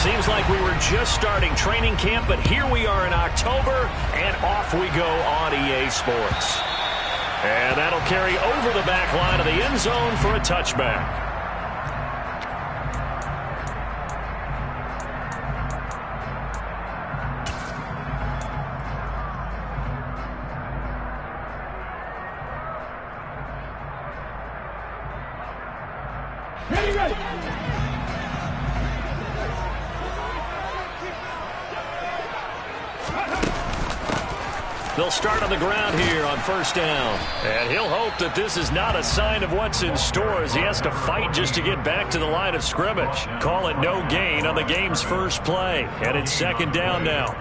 Seems like we were just starting training camp, but here we are in October, and off we go on EA Sports. And that'll carry over the back line of the end zone for a touchback. Ready. They'll start on the ground here on first down. And he'll hope that this is not a sign of what's in store as he has to fight just to get back to the line of scrimmage. Call it no gain on the game's first play. And it's second down now.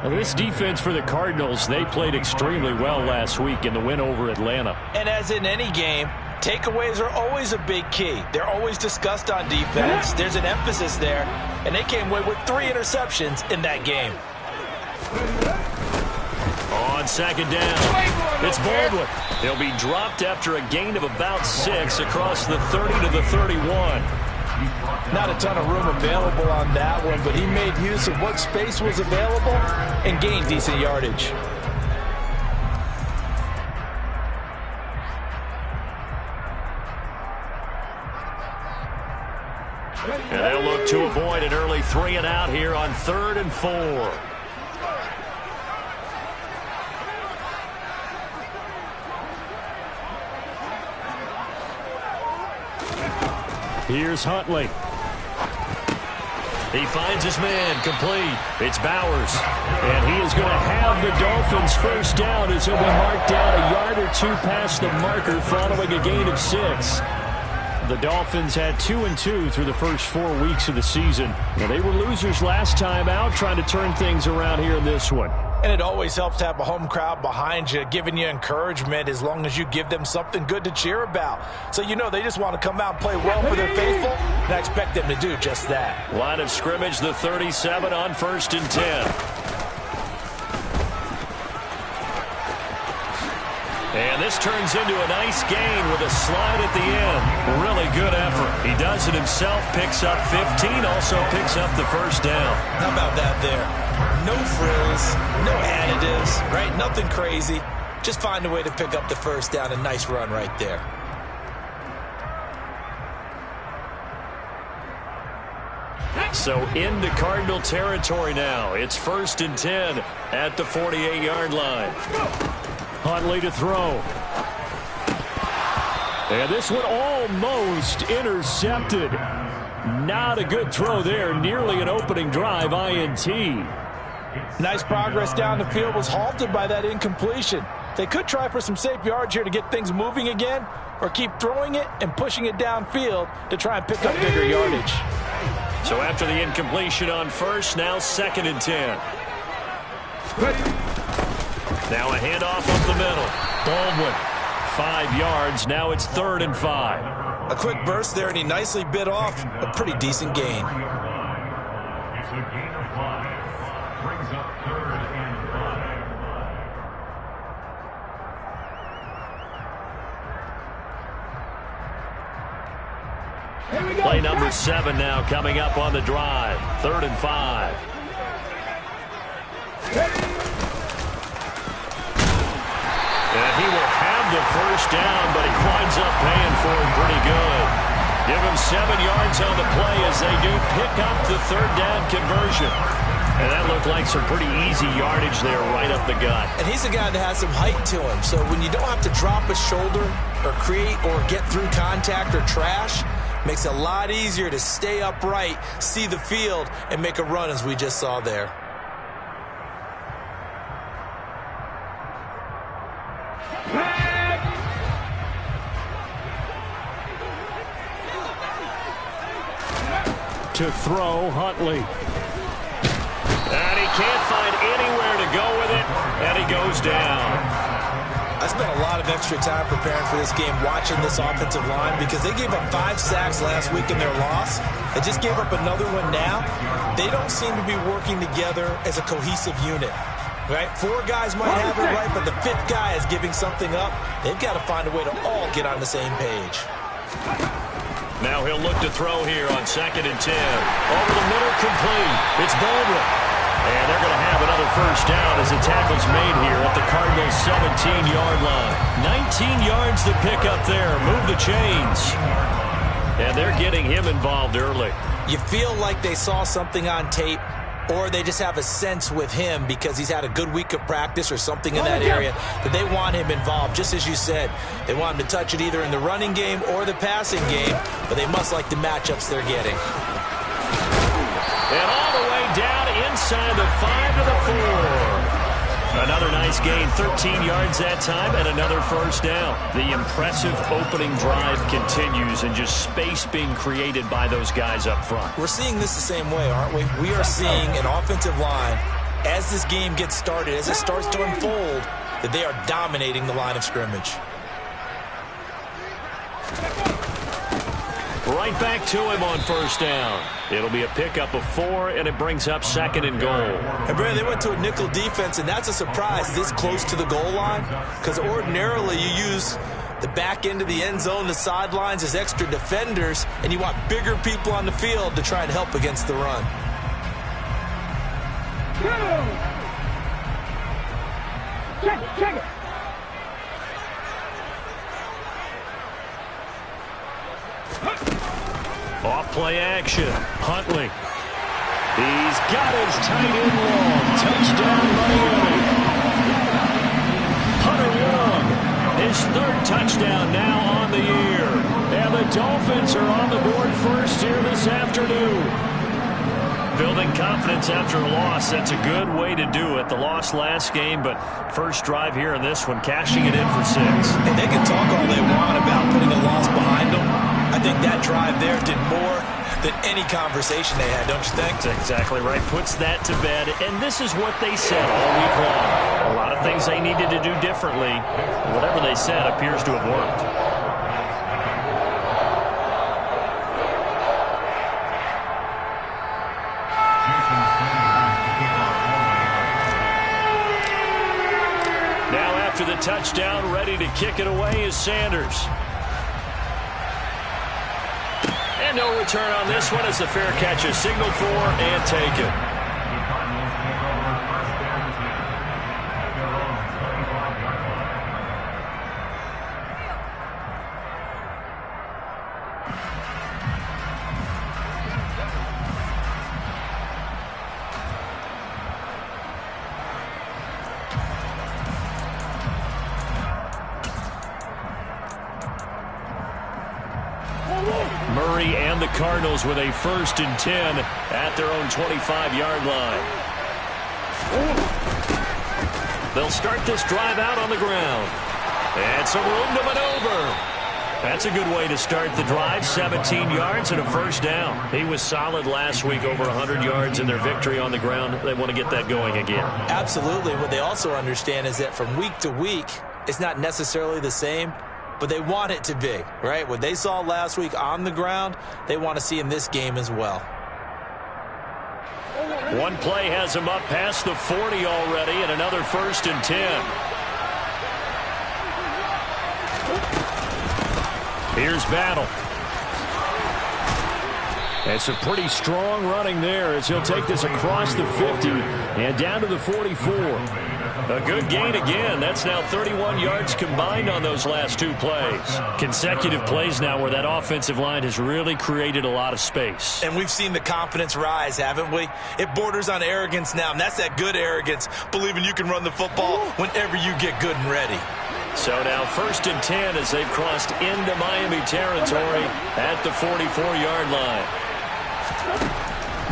Well, this defense for the Cardinals, they played extremely well last week in the win over Atlanta. And as in any game, takeaways are always a big key. They're always discussed on defense. There's an emphasis there. And they came away with 3 interceptions in that game. On second down, it's Baldwin. He'll be dropped after a gain of about 6 across the 30 to the 31. Not a ton of room available on that one, but he made use of what space was available and gained decent yardage. And they'll look to avoid an early 3 and out here on 3rd and 4. Here's Huntley. He finds his man complete. It's Bowers. And he is going to have the Dolphins first down as he'll be marked down a yard or 2 past the marker following a gain of 6. The Dolphins had 2-2 through the first 4 weeks of the season. Now, they were losers last time out, trying to turn things around here in this one. And it always helps to have a home crowd behind you, giving you encouragement as long as you give them something good to cheer about. So you know they just want to come out and play well for their faithful, and I expect them to do just that. Line of scrimmage, the 37 on 1st and 10. And this turns into a nice gain with a slide at the end. Really good effort. He does it himself, picks up 15, also picks up the first down. How about that there? No frills, no additives, right? Nothing crazy. Just find a way to pick up the first down. A nice run right there. So into Cardinal territory now. It's 1st and 10 at the 48-yard line. Huntley to throw. And this one almost intercepted. Not a good throw there. Nearly an opening drive, INT. Nice progress down the field was halted by that incompletion. They could try for some safe yards here to get things moving again, or keep throwing it and pushing it downfield to try and pick up bigger yardage. So after the incompletion on first, now 2nd and 10. Now a handoff up the middle. Baldwin, 5 yards. Now it's 3rd and 5. A quick burst there, and he nicely bit off a pretty decent gain. It's a gain of 5. Brings up 3rd and 5. Play number 7 now coming up on the drive. 3rd and 5. And he will have the first down, but he winds up paying for it pretty good. Give him 7 yards on the play as they do pick up the 3rd down conversion. And that looked like some pretty easy yardage there right up the gut. And he's a guy that has some height to him, so when you don't have to drop a shoulder or create or get through contact or trash, makes it a lot easier to stay upright, see the field, and make a run as we just saw there. To throw, Huntley. And he can't find anywhere to go with it, and he goes down. I spent a lot of extra time preparing for this game, watching this offensive line, because they gave up 5 sacks last week in their loss. They just gave up another one now. They don't seem to be working together as a cohesive unit. Right? 4 guys might have it right, but the 5th guy is giving something up. They've got to find a way to all get on the same page. Now he'll look to throw here on 2nd and 10. Over the middle, complete. It's Baldwin. And they're going to have another first down as the tackle's made here at the Cardinals' 17-yard line. 19 yards to pick up there. Move the chains. And they're getting him involved early. You feel like they saw something on tape, or they just have a sense with him because he's had a good week of practice or something in that area that they want him involved. Just as you said, they want him to touch it either in the running game or the passing game, but they must like the matchups they're getting. And all the way down inside the 5 to the 4. Another nice gain, 13 yards that time, and another first down. The impressive opening drive continues, and just space being created by those guys up front. We're seeing this the same way, aren't we? We are seeing an offensive line, as this game gets started, as it starts to unfold, that they are dominating the line of scrimmage. Right back to him on first down. It'll be a pickup of 4, and it brings up 2nd and goal. And Brandon, they went to a nickel defense, and that's a surprise this close to the goal line, because ordinarily you use the back end of the end zone, the sidelines as extra defenders, and you want bigger people on the field to try and help against the run. Check it. Off-play action. Huntley. He's got his tight end long. Touchdown, Miami. Hunter Long, his 3rd touchdown now on the year. And the Dolphins are on the board first here this afternoon. Building confidence after a loss, that's a good way to do it. The loss last game, but first drive here in this one, cashing it in for 6. And they can talk all they want about putting a loss behind them. I think that drive there did more than any conversation they had, don't you think? That's exactly right. Puts that to bed, and this is what they said all week long. A lot of things they needed to do differently. Whatever they said appears to have worked. Now after the touchdown, ready to kick it away is Sanders. And no return on this one as the fair catch is signaled for and taken. Murray and the Cardinals with a 1st and 10 at their own 25-yard line. They'll start this drive out on the ground. And some room to maneuver. That's a good way to start the drive. 17 yards and a first down. He was solid last week, over 100 yards in their victory on the ground. They want to get that going again. Absolutely. What they also understand is that from week to week, it's not necessarily the same, but they want it to be, right? What they saw last week on the ground, they want to see in this game as well. One play has him up past the 40 already, and another 1st and 10. Here's Battle. It's a pretty strong running there as he'll take this across the 50 and down to the 44. A good gain again. That's now 31 yards combined on those last 2 plays. Consecutive plays now where that offensive line has really created a lot of space. And we've seen the confidence rise, haven't we? It borders on arrogance now, and that's that good arrogance, believing you can run the football whenever you get good and ready. So now 1st and 10 as they've crossed into Miami territory at the 44-yard line.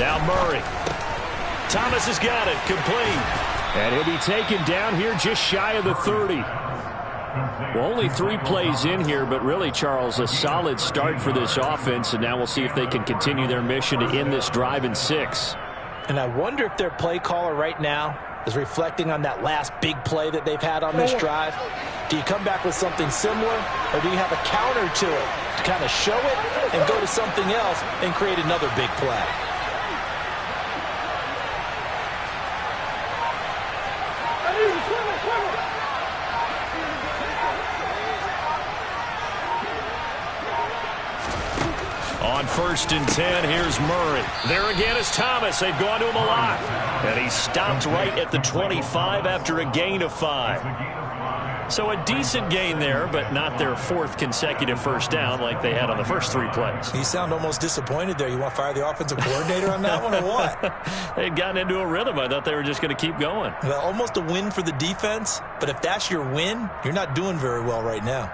Now Murray. Thomas has got it, complete. And he'll be taken down here just shy of the 30. Well, only 3 plays in here, but really, Charles, a solid start for this offense, and now we'll see if they can continue their mission to end this drive in 6. And I wonder if their play caller right now is reflecting on that last big play that they've had on this drive. Do you come back with something similar, or do you have a counter to it to kind of show it and go to something else and create another big play? On 1st and 10, here's Murray. There again is Thomas. They've gone to him a lot. And he stopped right at the 25 after a gain of 5. So a decent gain there, but not their 4th consecutive first down like they had on the first 3 plays. You sound almost disappointed there. You want to fire the offensive coordinator on that one or what? They had gotten into a rhythm. I thought they were just going to keep going. Well, almost a win for the defense, but if that's your win, you're not doing very well right now.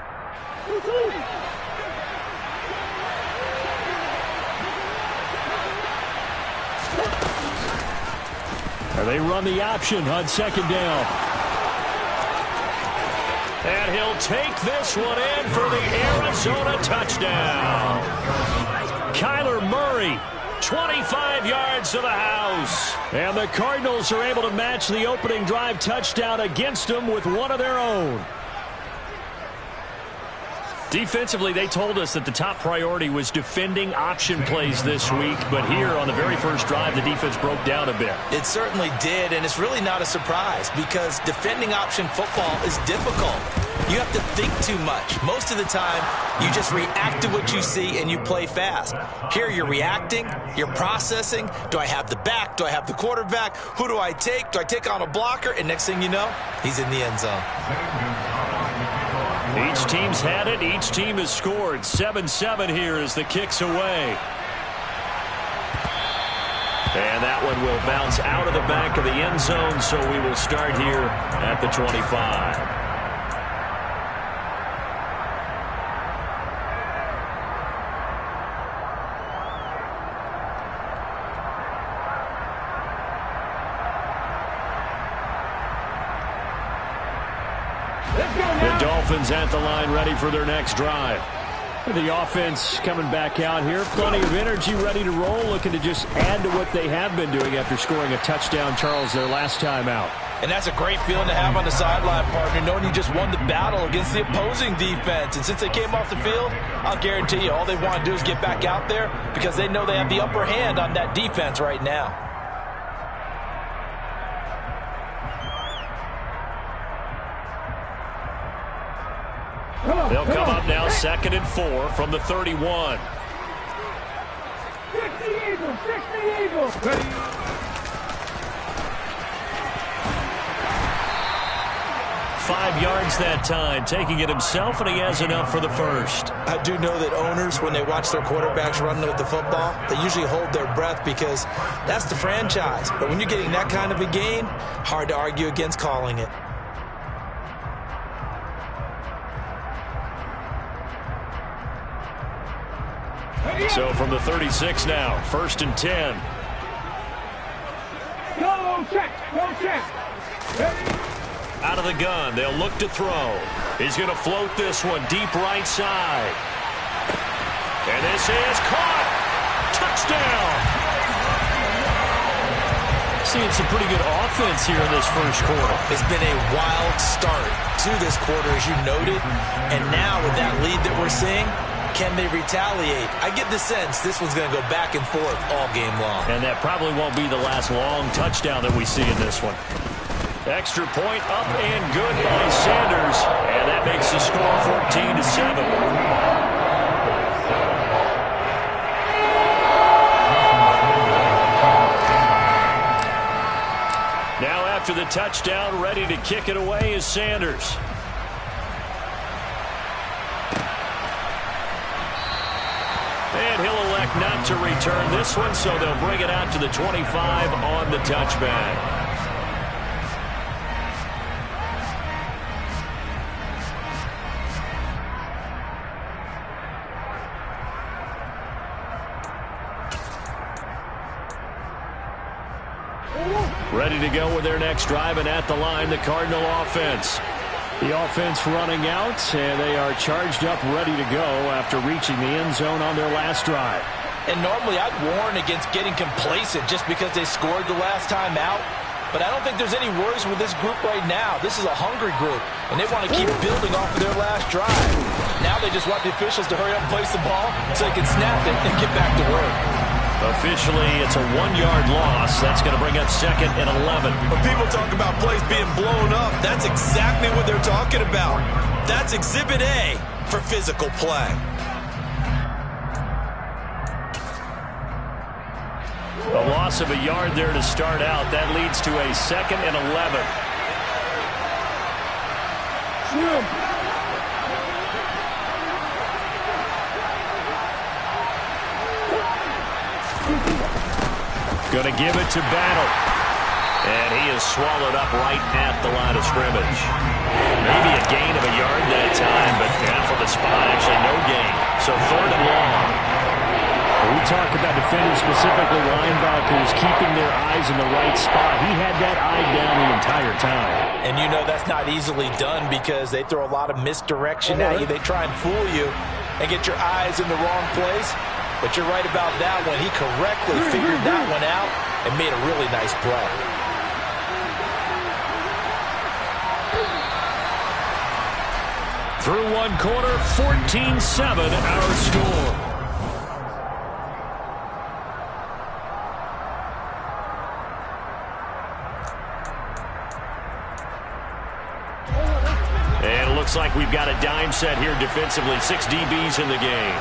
They run the option on 2nd down. And he'll take this one in for the Arizona touchdown. Kyler Murray, 25 yards to the house. And the Cardinals are able to match the opening drive touchdown against them with one of their own. Defensively, they told us that the top priority was defending option plays this week, but here on the very first drive, the defense broke down a bit. It certainly did, and it's really not a surprise because defending option football is difficult. You have to think too much. Most of the time, you just react to what you see and you play fast. Here, you're reacting, you're processing. Do I have the back? Do I have the quarterback? Who do I take? Do I take on a blocker? And next thing you know, he's in the end zone. Each team's had it. Each team has scored. 7-7 here as the kick's away. And that one will bounce out of the back of the end zone, so we will start here at the 25. The Dolphins at the line ready for their next drive. The offense coming back out here. Plenty of energy, ready to roll, looking to just add to what they have been doing after scoring a touchdown, Charles, their last time out. And that's a great feeling to have on the sideline, partner, knowing you just won the battle against the opposing defense. And since they came off the field, I'll guarantee you all they want to do is get back out there because they know they have the upper hand on that defense right now. They'll come up now 2nd and 4 from the 31. 60 Eagles, 60 Eagles. 5 yards that time, taking it himself, and he has enough for the first. I do know that owners, when they watch their quarterbacks run with the football, they usually hold their breath because that's the franchise. But when you're getting that kind of a gain, hard to argue against calling it. So from the 36 now, 1st and 10. Go check, go check. Out of the gun, they'll look to throw. He's going to float this one deep right side. And this is caught. Touchdown. Seeing some pretty good offense here in this first quarter. It's been a wild start to this quarter, as you noted. And now with that lead that we're seeing, can they retaliate? I get the sense this one's going to go back and forth all game long. And that probably won't be the last long touchdown that we see in this one. Extra point up and good by Sanders. And that makes the score 14-7. Now after the touchdown, ready to kick it away is Sanders. And he'll elect not to return this one, so they'll bring it out to the 25 on the touchback. Ready to go with their next drive, and at the line, the Cardinal offense. The offense running out, and they are charged up, ready to go after reaching the end zone on their last drive. And normally I'd warn against getting complacent just because they scored the last time out. But I don't think there's any worries with this group right now. This is a hungry group, and they want to keep building off of their last drive. Now they just want the officials to hurry up and place the ball so they can snap it and get back to work. Officially, it's a 1-yard loss. That's going to bring up 2nd and 11. When people talk about plays being blown up, that's exactly what they're talking about. That's Exhibit A for physical play. loss of a yard there to start out. That leads to a 2nd and 11. Going to give it to Battle. And he is swallowed up right at the line of scrimmage. Maybe a gain of a yard that time, but from the spot, actually no gain. So 3rd and long. We talk about defenders, specifically linebackers, keeping their eyes in the right spot. He had that eye down the entire time. And you know that's not easily done because they throw a lot of misdirection at you. They try and fool you and get your eyes in the wrong place. But you're right about that one. He correctly figured that one out and made a really nice play. Through one quarter, 14-7 our score. And it looks like we've got a dime set here defensively. 6 DBs in the game.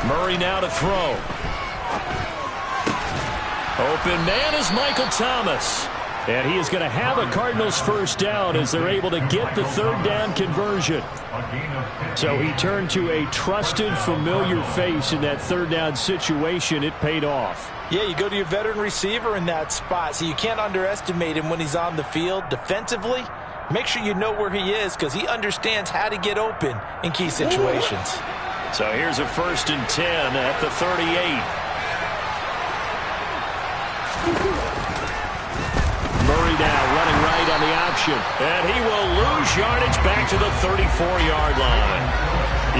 Murray now to throw. Open man is Michael Thomas. And he is going to have a Cardinals first down as they're able to get the 3rd down conversion. So he turned to a trusted, familiar face in that 3rd down situation. It paid off. Yeah, you go to your veteran receiver in that spot, so you can't underestimate him when he's on the field. Defensively, make sure you know where he is because he understands how to get open in key situations. So here's a 1st and 10 at the 38. Murray now running right on the option. And he will lose yardage back to the 34-yard line.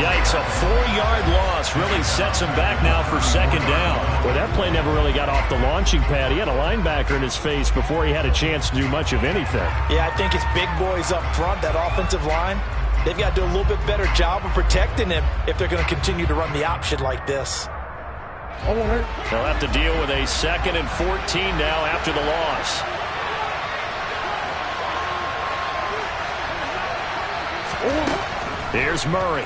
Yikes, a 4-yard loss really sets him back now for 2nd down. Well, that play never really got off the launching pad. He had a linebacker in his face before he had a chance to do much of anything. Yeah, I think it's big boys up front, that offensive line. They've got to do a little bit better job of protecting him if they're going to continue to run the option like this. They'll have to deal with a 2nd and 14 now after the loss. Here's Murray.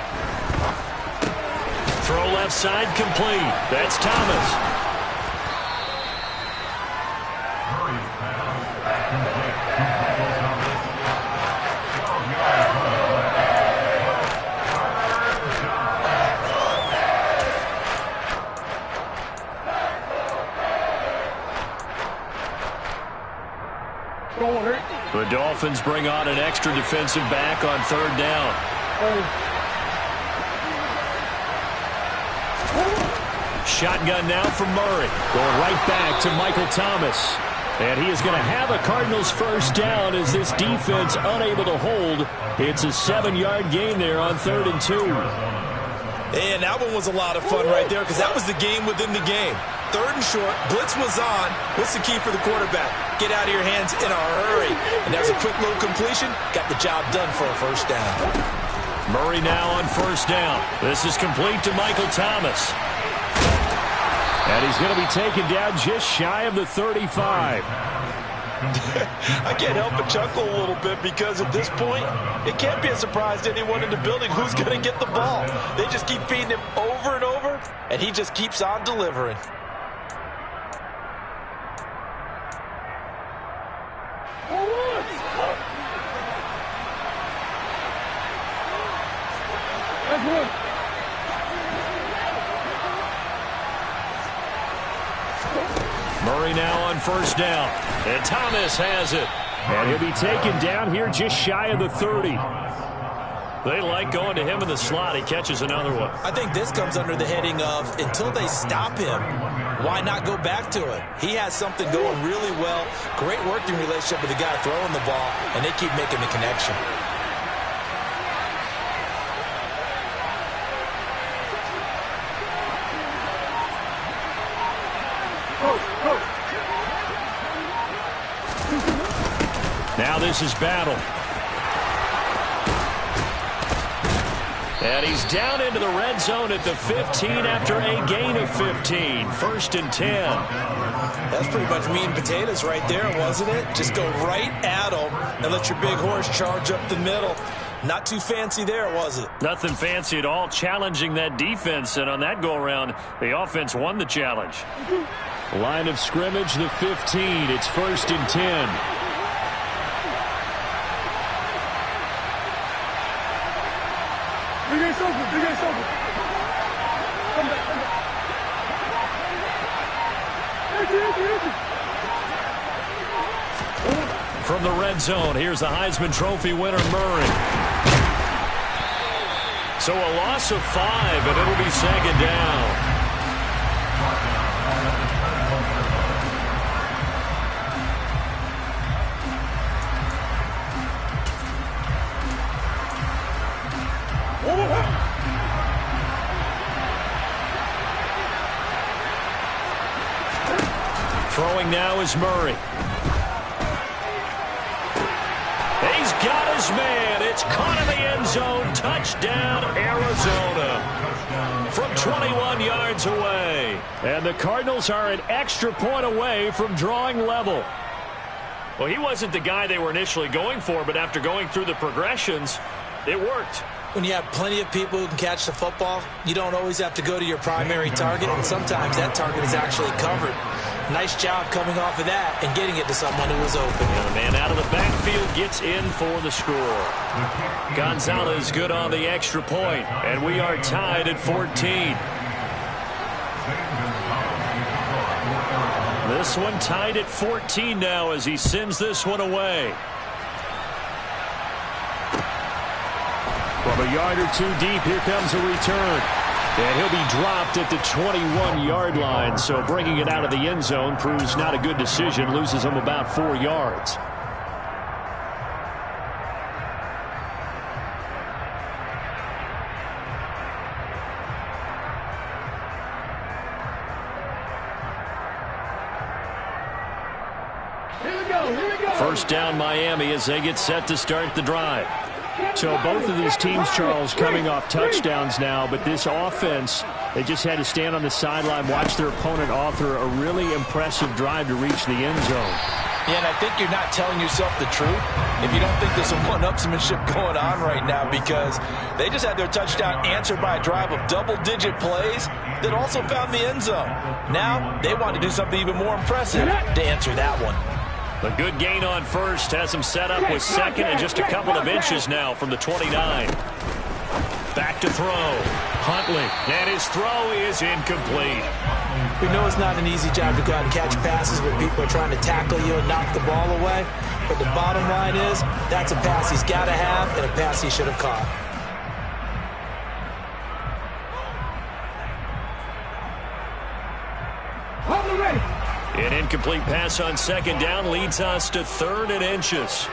Throw left side complete. That's Thomas. The Dolphins bring on an extra defensive back on 3rd down. Shotgun now from Murray. Going right back to Michael Thomas. And he is going to have a Cardinals first down as this defense unable to hold. It's a 7-yard gain there on 3rd and 2. And that one was a lot of fun right there because that was the game within the game. 3rd and short, blitz was on. What's the key for the quarterback? Get out of your hands in a hurry. And that was a quick little completion. Got the job done for a first down. Murray now on 1st down. This is complete to Michael Thomas. And he's going to be taken down just shy of the 35. I can't help but chuckle a little bit because at this point, it can't be a surprise to anyone in the building who's going to get the ball. They just keep feeding him over and over, and he just keeps on delivering. Murray now on 1st down. And Thomas has it. And he'll be taken down here just shy of the 30. They like going to him in the slot. He catches another one. I think this comes under the heading of until they stop him, why not go back to him? He has something going really well. Great working relationship with the guy throwing the ball, and they keep making the connection. Now this is Battle. And he's down into the red zone at the 15 after a gain of 15. 1st and 10. That's pretty much meat and potatoes right there, wasn't it? Just go right at them and let your big horse charge up the middle. Not too fancy there, was it? Nothing fancy at all, challenging that defense, and on that go-around, the offense won the challenge. Line of scrimmage, the 15. It's 1st and 10. Big ass open, big ass open. Come back, come back. From the red zone, here's the Heisman Trophy winner, Murray. So a loss of 5, and it'll be 2nd down. Throwing now is Murray. He's got his man. It's caught in the end zone. Touchdown, Arizona. From 21 yards away. And the Cardinals are an extra point away from drawing level. Well, he wasn't the guy they were initially going for, but after going through the progressions, it worked. When you have plenty of people who can catch the football, you don't always have to go to your primary target, and sometimes that target is actually covered. Nice job coming off of that and getting it to someone who was open. And the man out of the backfield gets in for the score. Gonzalez good on the extra point, and we are tied at 14. This one tied at 14 now as he sends this one away. From a yard or two deep, here comes a return. And he'll be dropped at the 21-yard line, so bringing it out of the end zone proves not a good decision, loses him about 4 yards. Here we go, here we go. First down, Miami, as they get set to start the drive. So both of these teams, Charles, coming off touchdowns now, but this offense, they just had to stand on the sideline, watch their opponent author a really impressive drive to reach the end zone. Yeah, and I think you're not telling yourself the truth if you don't think there's some one-upsmanship going on right now, because they just had their touchdown answered by a drive of double-digit plays that also found the end zone. Now they want to do something even more impressive to answer that one. A good gain on first has him set up with second and just a couple of inches now from the 29. Back to throw. Huntley, and his throw is incomplete. We know it's not an easy job to go out and catch passes when people are trying to tackle you and knock the ball away, but the bottom line is that's a pass he's got to have and a pass he should have caught. Ready. An incomplete pass on second down leads us to 3rd and inches.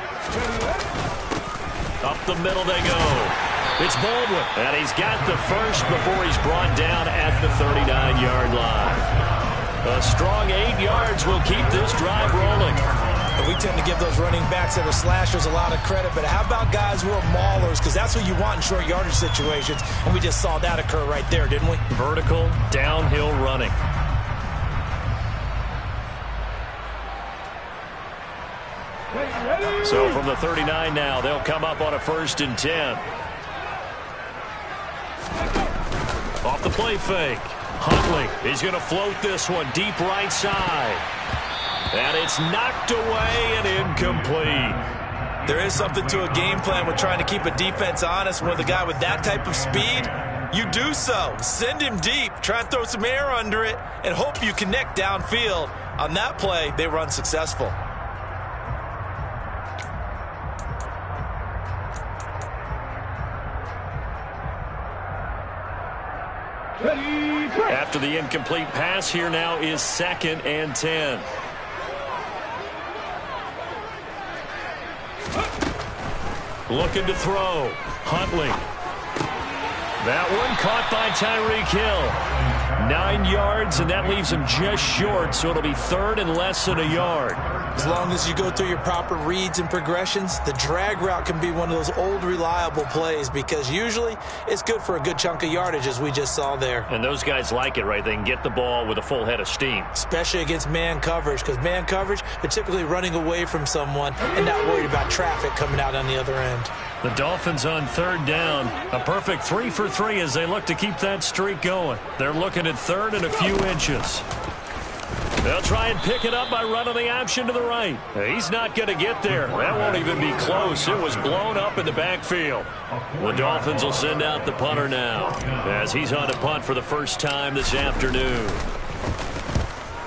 Up the middle they go. It's Baldwin, and he's got the first before he's brought down at the 39-yard line. A strong 8 yards will keep this drive rolling. And we tend to give those running backs that are slashers a lot of credit, but how about guys who are maulers? Because that's what you want in short yardage situations, and we just saw that occur right there, didn't we? Vertical, downhill running. So from the 39 now, they'll come up on a 1st and 10. Off the play fake. Huntley, he's going to float this one deep right side. And it's knocked away and incomplete. There is something to a game plan. We're trying to keep a defense honest. With a guy with that type of speed, you do so. Send him deep. Try and throw some air under it and hope you connect downfield. On that play, they were unsuccessful. After the incomplete pass, here now is 2nd and 10. Looking to throw. Huntley. That one caught by Tyreek Hill. 9 yards, and that leaves him just short, so it'll be third and less than a yard. As long as you go through your proper reads and progressions, the drag route can be one of those old reliable plays because usually it's good for a good chunk of yardage, as we just saw there. And those guys like it, right? They can get the ball with a full head of steam. Especially against man coverage, because man coverage, they're typically running away from someone and not worried about traffic coming out on the other end. The Dolphins on third down. A perfect 3 for 3 as they look to keep that streak going. They're looking at third and a few inches. They'll try and pick it up by running the option to the right. He's not going to get there. That won't even be close. It was blown up in the backfield. The Dolphins will send out the punter now as he's on to punt for the first time this afternoon.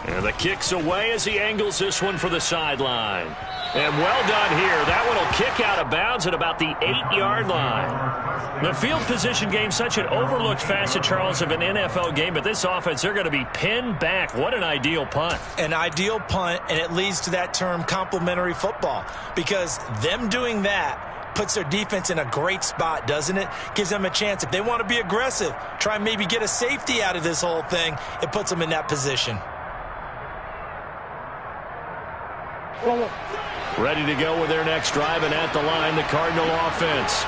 And the kick's away as he angles this one for the sideline. And well done here. That one will kick out of bounds at about the 8-yard line. The field position game, such an overlooked facet, Charles, of an NFL game, but this offense, they're going to be pinned back. What an ideal punt. An ideal punt, and it leads to that term complementary football, because them doing that puts their defense in a great spot, doesn't it? Gives them a chance. If they want to be aggressive, try and maybe get a safety out of this whole thing, it puts them in that position. Ready to go with their next drive, and at the line, the Cardinal offense.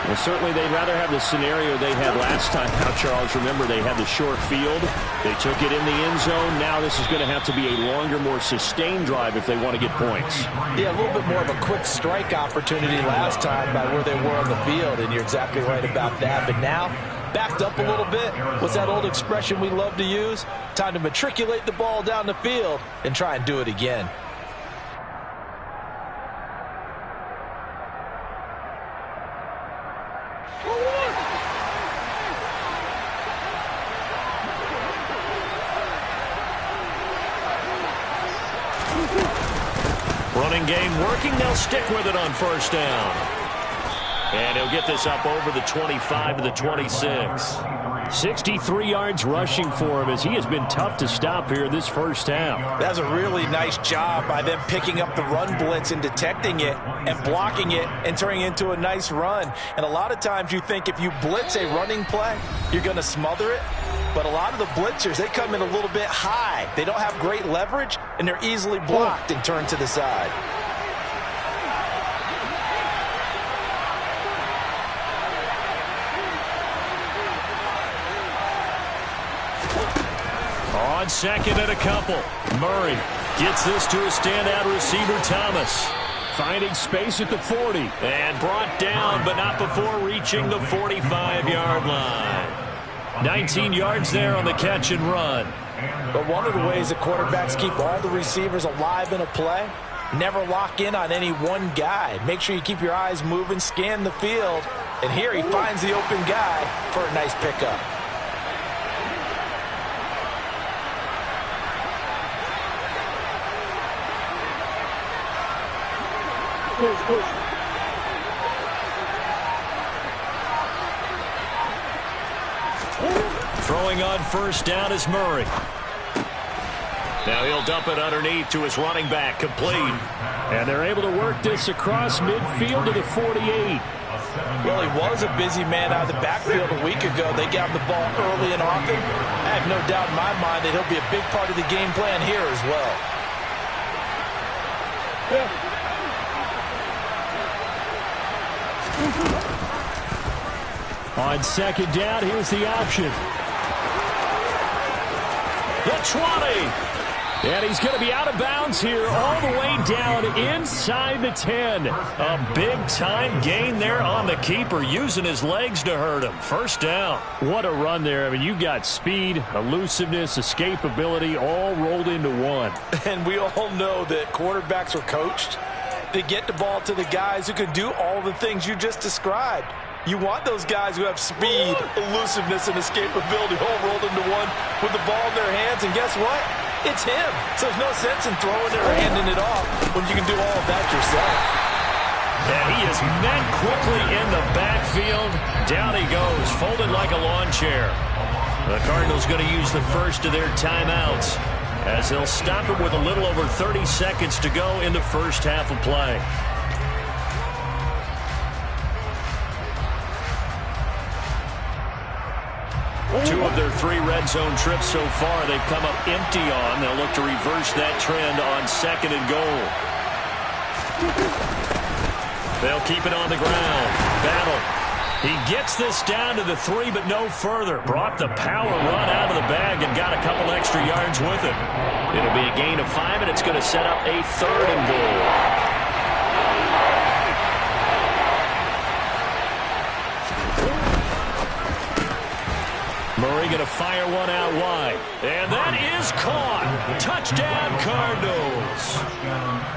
Well, certainly they'd rather have the scenario they had last time. Now, Charles, remember, they had the short field. They took it in the end zone. Now this is going to have to be a longer, more sustained drive if they want to get points. Yeah, a little bit more of a quick strike opportunity last time by where they were on the field, and you're exactly right about that. But now, backed up a little bit. What's that old expression we love to use? Time to matriculate the ball down the field and try and do it again. Running game working. They'll stick with it on first down. And he'll get this up over the 25 to the 26. 63 yards rushing for him as he has been tough to stop here this first half. That's a really nice job by them picking up the run blitz and detecting it and blocking it and turning it into a nice run. And a lot of times you think if you blitz a running play, you're going to smother it. But a lot of the blitzers, they come in a little bit high. They don't have great leverage, and they're easily blocked and turned to the side. On second and a couple, Murray gets this to a standout receiver, Thomas. Finding space at the 40. And brought down, but not before reaching the 45-yard line. 19 yards there on the catch and run. But one of the ways that quarterbacks keep all the receivers alive in a play, never lock in on any one guy. Make sure you keep your eyes moving, scan the field. And here he finds the open guy for a nice pickup. Throwing on first down is Murray. Now he'll dump it underneath to his running back, complete. And they're able to work this across midfield to the 48. Well, he was a busy man out of the backfield a week ago. They got him the ball early and often. I have no doubt in my mind that he'll be a big part of the game plan here as well. On second down, here's the option. The 20. And he's going to be out of bounds here all the way down inside the 10. A big-time gain there on the keeper, using his legs to hurt him. First down. What a run there. I mean, you've got speed, elusiveness, escapability all rolled into one. And we all know that quarterbacks are coached to get the ball to the guys who can do all the things you just described. You want those guys who have speed, elusiveness, and escapability all rolled into one with the ball in their hands. And guess what? It's him. So there's no sense in throwing it or handing it off when you can do all of that yourself. And he is met quickly in the backfield. Down he goes, folded like a lawn chair. The Cardinals going to use the first of their timeouts as they'll stop it with a little over 30 seconds to go in the first half of play. 2 of their 3 red zone trips so far they've come up empty on. They'll look to reverse that trend on 2nd and goal. They'll keep it on the ground. Battle. He gets this down to the 3, but no further. Brought the power run out of the bag and got a couple extra yards with it. It'll be a gain of 5, and it's going to set up a 3rd and goal. Murray going to fire one out wide. And that is caught. Touchdown, Cardinals.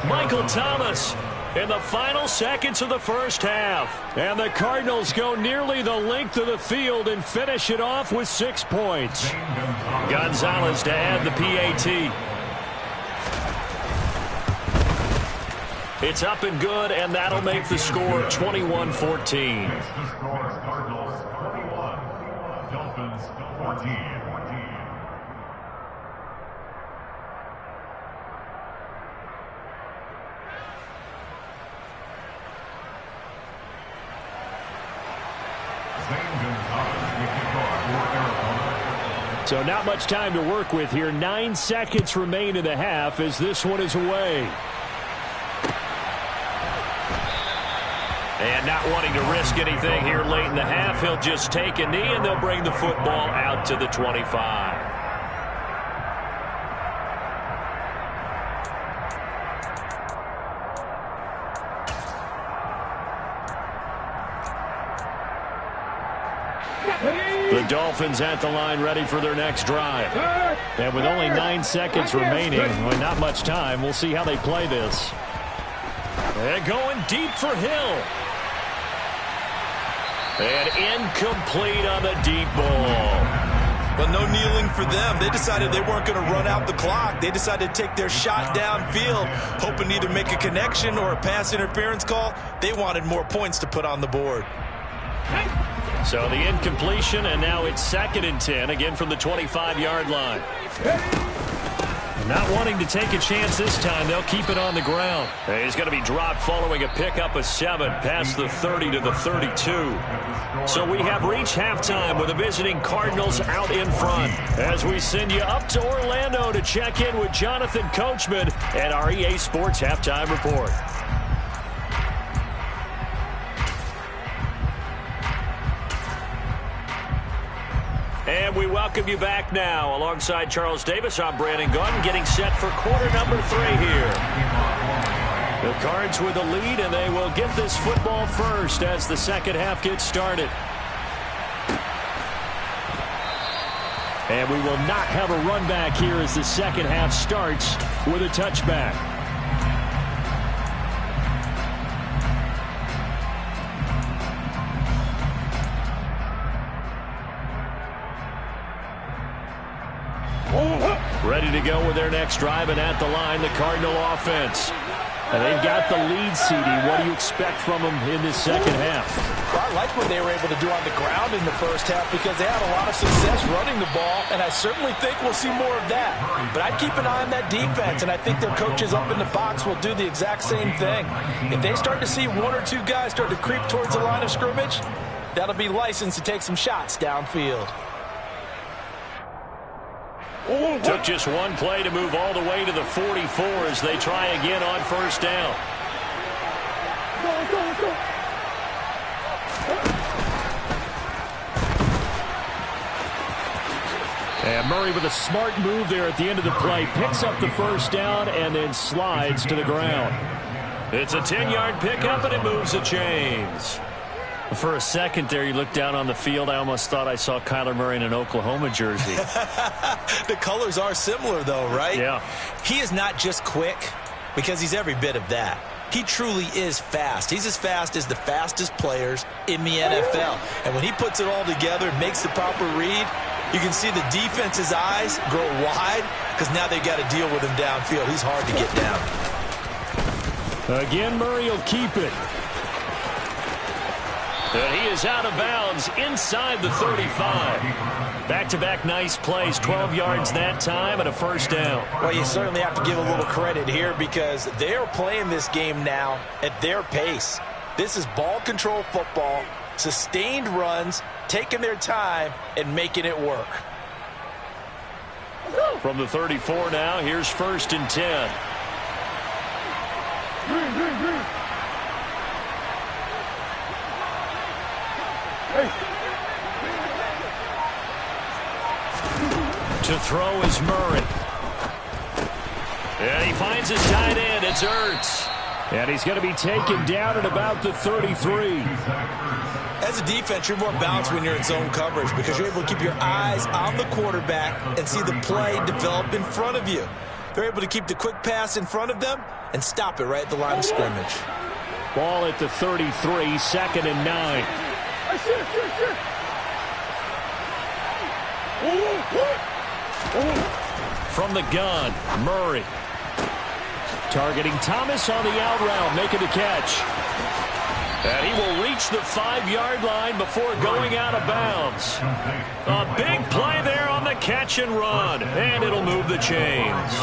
Michael Thomas in the final seconds of the first half. And the Cardinals go nearly the length of the field and finish it off with 6 points. Gonzalez to add the PAT. It's up and good, and that'll make the score 21-14. Cardinals 21, Dolphins 14. So not much time to work with here. 9 seconds remain in the half as this one is away. And not wanting to risk anything here late in the half, he'll just take a knee and they'll bring the football out to the 25. The Dolphins at the line ready for their next drive. And with only 9 seconds remaining, well, not much time, we'll see how they play this. And going deep for Hill. And incomplete on the deep ball. Well, no kneeling for them. They decided they weren't going to run out the clock. They decided to take their shot downfield, hoping to either make a connection or a pass interference call. They wanted more points to put on the board. So the incompletion, and now it's 2nd and 10, again from the 25-yard line. Not wanting to take a chance this time, they'll keep it on the ground. He's going to be dropped following a pickup of 7 past the 30 to the 32. So we have reached halftime with the visiting Cardinals out in front. As we send you up to Orlando to check in with Jonathan Coachman and our EA Sports Halftime Report. And we welcome you back now. Alongside Charles Davis, I'm Brandon Gaudin, getting set for quarter number 3 here. The Cards with the lead, and they will get this football first as the second half gets started. And we will not have a run back here as the second half starts with a touchback. Ready to go with their next drive, and at the line, the Cardinal offense. And they've got the lead, CD. What do you expect from them in this second half? Well, I like what they were able to do on the ground in the first half because they had a lot of success running the ball, and I certainly think we'll see more of that. But I'd keep an eye on that defense, and I think their coaches up in the box will do the exact same thing. If they start to see 1 or 2 guys start to creep towards the line of scrimmage, that'll be licensed to take some shots downfield. Took just 1 play to move all the way to the 44 as they try again on first down. And Murray with a smart move there at the end of the play. Picks up the first down and then slides to the ground. It's a 10-yard pickup and it moves the chains. For a second there, you looked down on the field. I almost thought I saw Kyler Murray in an Oklahoma jersey. The colors are similar, though, right? Yeah. He is not just quick, because he's every bit of that. He truly is fast. He's as fast as the fastest players in the NFL. And when he puts it all together and makes the proper read, you can see the defense's eyes grow wide because now they've got to deal with him downfield. He's hard to get down. Again, Murray will keep it. And he is out of bounds inside the 35. Back-to-back nice plays, 12 yards that time and a first down. Well, you certainly have to give a little credit here because they're playing this game now at their pace. This is ball control football, sustained runs, taking their time and making it work. From the 34 now, here's 1st and 10. To throw is Murray. And he finds his tight end. It's Ertz. And he's going to be taken down at about the 33. As a defense, you're more balanced when you're in zone coverage because you're able to keep your eyes on the quarterback and see the play develop in front of you. They're able to keep the quick pass in front of them and stop it right at the line of scrimmage. Ball at the 33, 2nd and 9. From the gun, Murray. Targeting Thomas on the out route, making the catch. And he will reach the 5-yard line before going out of bounds. A big play there on the catch and run. And it'll move the chains.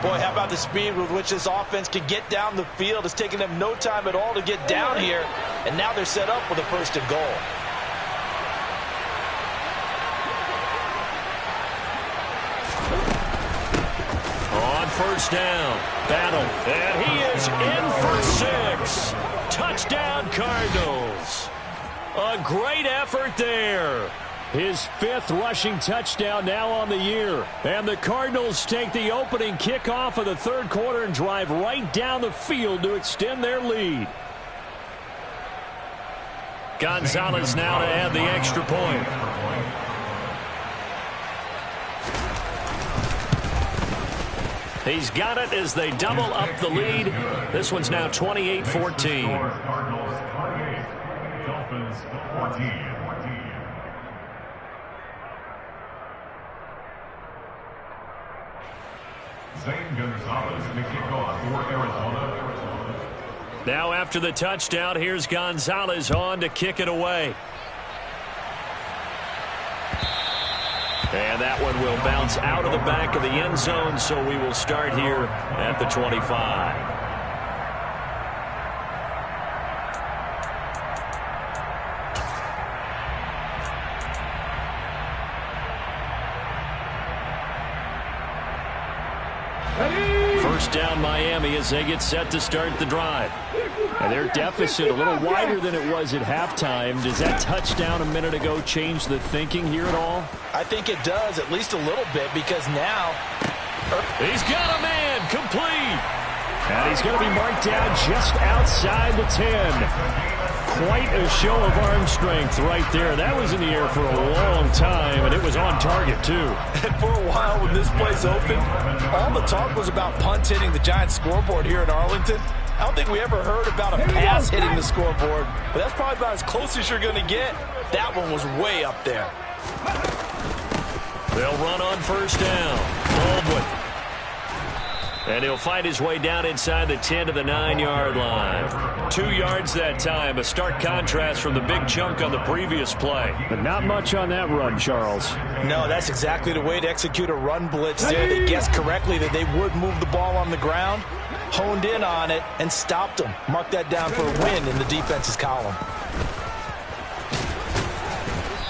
Boy, how about the speed with which this offense can get down the field? It's taken them no time at all to get down here. And now they're set up with a 1st and goal. On 1st down, battle, and he is in for 6. Touchdown, Cardinals. A great effort there. His 5th rushing touchdown now on the year. And the Cardinals take the opening kickoff of the 3rd quarter and drive right down the field to extend their lead. Gonzalez now to add the extra point. He's got it as they double up the lead. This one's now 28-14. Cardinals 28, Dolphins 14. Zane Gonzalez to kick off for Arizona. Now after the touchdown, here's Gonzalez on to kick it away. And that one will bounce out of the back of the end zone, so we will start here at the 25. First down Miami as they get set to start the drive. And their deficit a little wider than it was at halftime. Does that touchdown a minute ago change the thinking here at all? I think it does, at least a little bit, because now he's got a man complete. And he's going to be marked down just outside the 10. Quite a show of arm strength right there. That was in the air for a long time, and it was on target, too. And for a while when this place opened, all the talk was about punts hitting the Giants scoreboard here in Arlington. I don't think we ever heard about a pass hitting the scoreboard, but that's probably about as close as you're going to get. That one was way up there. They'll run on first down. Baldwin. And he'll fight his way down inside the 10 to the 9-yard line. 2 yards that time. A stark contrast from the big chunk on the previous play. But not much on that run, Charles. No, that's exactly the way to execute a run blitz there. They guessed correctly that they would move the ball on the ground, honed in on it, and stopped them. Mark that down for a win in the defense's column.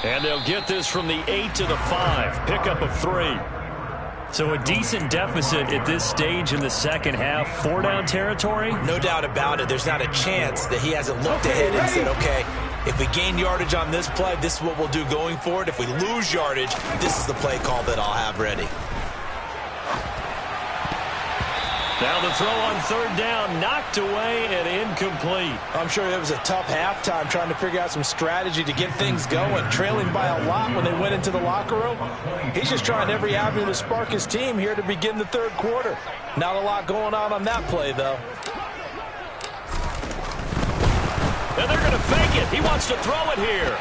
And they'll get this from the 8 to the 5. Pickup of 3. So a decent deficit at this stage in the second half. 4-down territory? No doubt about it. There's not a chance that he hasn't looked ahead and said, okay, if we gain yardage on this play, this is what we'll do going forward. If we lose yardage, this is the play call that I'll have ready. Now the throw on third down, knocked away and incomplete. I'm sure it was a tough halftime trying to figure out some strategy to get things going, trailing by a lot when they went into the locker room. He's just trying every avenue to spark his team here to begin the third quarter. Not a lot going on that play, though. And they're going to fake it. He wants to throw it here.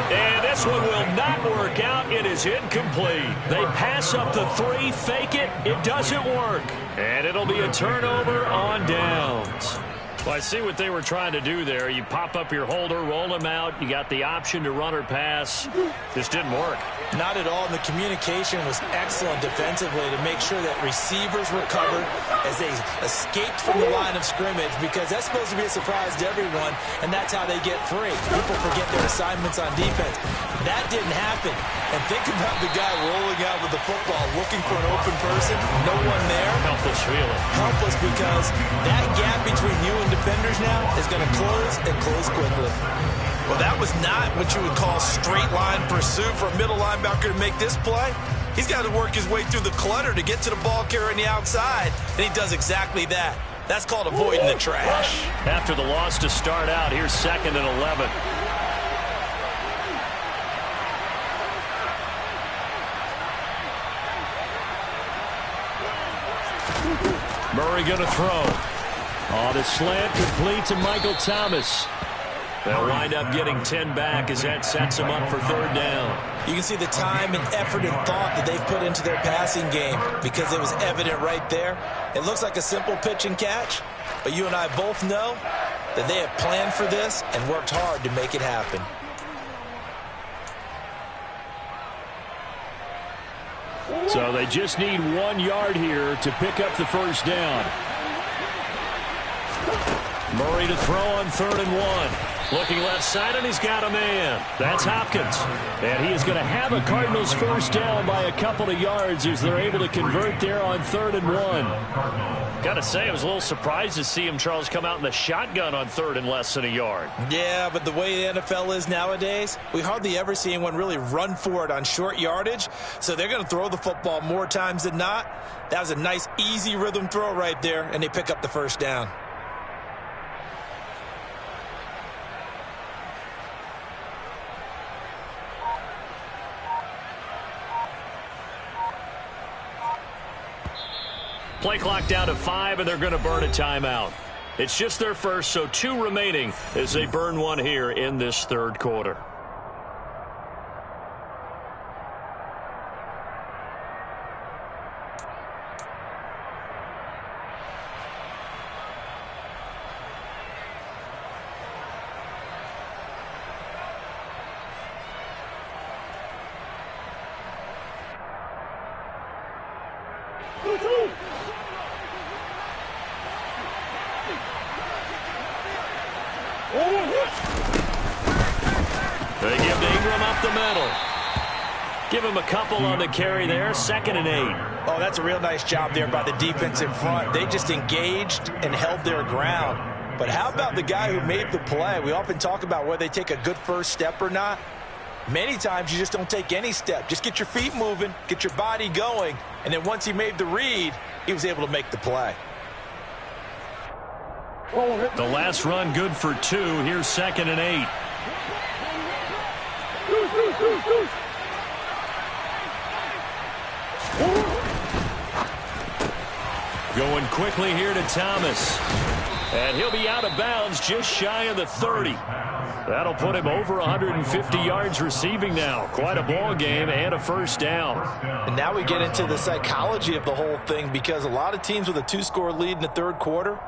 And this one will not work out. It is incomplete. They pass up the 3, fake it. It doesn't work. And it'll be a turnover on downs. Well, I see what they were trying to do there. You pop up your holder, roll him out. You got the option to run or pass. This didn't work. Not at all, and the communication was excellent defensively to make sure that receivers were covered as they escaped from the line of scrimmage, because that's supposed to be a surprise to everyone, and that's how they get free. People forget their assignments on defense. That didn't happen. And think about the guy rolling out with the football, looking for an open person, no one there. Helpless feeling. Helpless, because that gap between you and defenders now is going to close and close quickly. Well, that was not what you would call straight line pursuit for a middle linebacker to make this play. He's got to work his way through the clutter to get to the ball carrier on the outside, and he does exactly that. That's called avoiding the trash. After the loss to start out, here's 2nd and 11. Murray going to throw. On the slant, complete to Michael Thomas. They'll wind up getting 10 back as that sets them up for 3rd down. You can see the time and effort and thought that they've put into their passing game, because it was evident right there. It looks like a simple pitch and catch, but you and I both know that they have planned for this and worked hard to make it happen. So they just need 1 yard here to pick up the 1st down. Murray to throw on 3rd and 1. Looking left side, and he's got a man. That's Hopkins. And he is going to have a Cardinals 1st down by a couple of yards as they're able to convert there on 3rd and 1. Got to say, I was a little surprised to see him, Charles, come out in the shotgun on 3rd and less than a yard. Yeah, but the way the NFL is nowadays, we hardly ever see anyone really run for it on short yardage. So they're going to throw the football more times than not. That was a nice, easy rhythm throw right there, and they pick up the 1st down. Play clock down to 5, and they're going to burn a timeout. It's just their first, so 2 remaining as they burn one here in this 3rd quarter. They give to Ingram up the middle. Give him a couple on the carry there. 2nd and 8. Oh, that's a real nice job there by the defense in front. They just engaged and held their ground. But how about the guy who made the play? We often talk about whether they take a good first step or not. Many times you just don't take any step. Just get your feet moving, get your body going, and then once he made the read, he was able to make the play. The last run good for 2. Here's 2nd and 8. Going quickly here to Thomas. And he'll be out of bounds just shy of the 30. That'll put him over 150 yards receiving now. Quite a ball game and a 1st down. And now we get into the psychology of the whole thing, because a lot of teams with a 2-score lead in the 3rd quarter,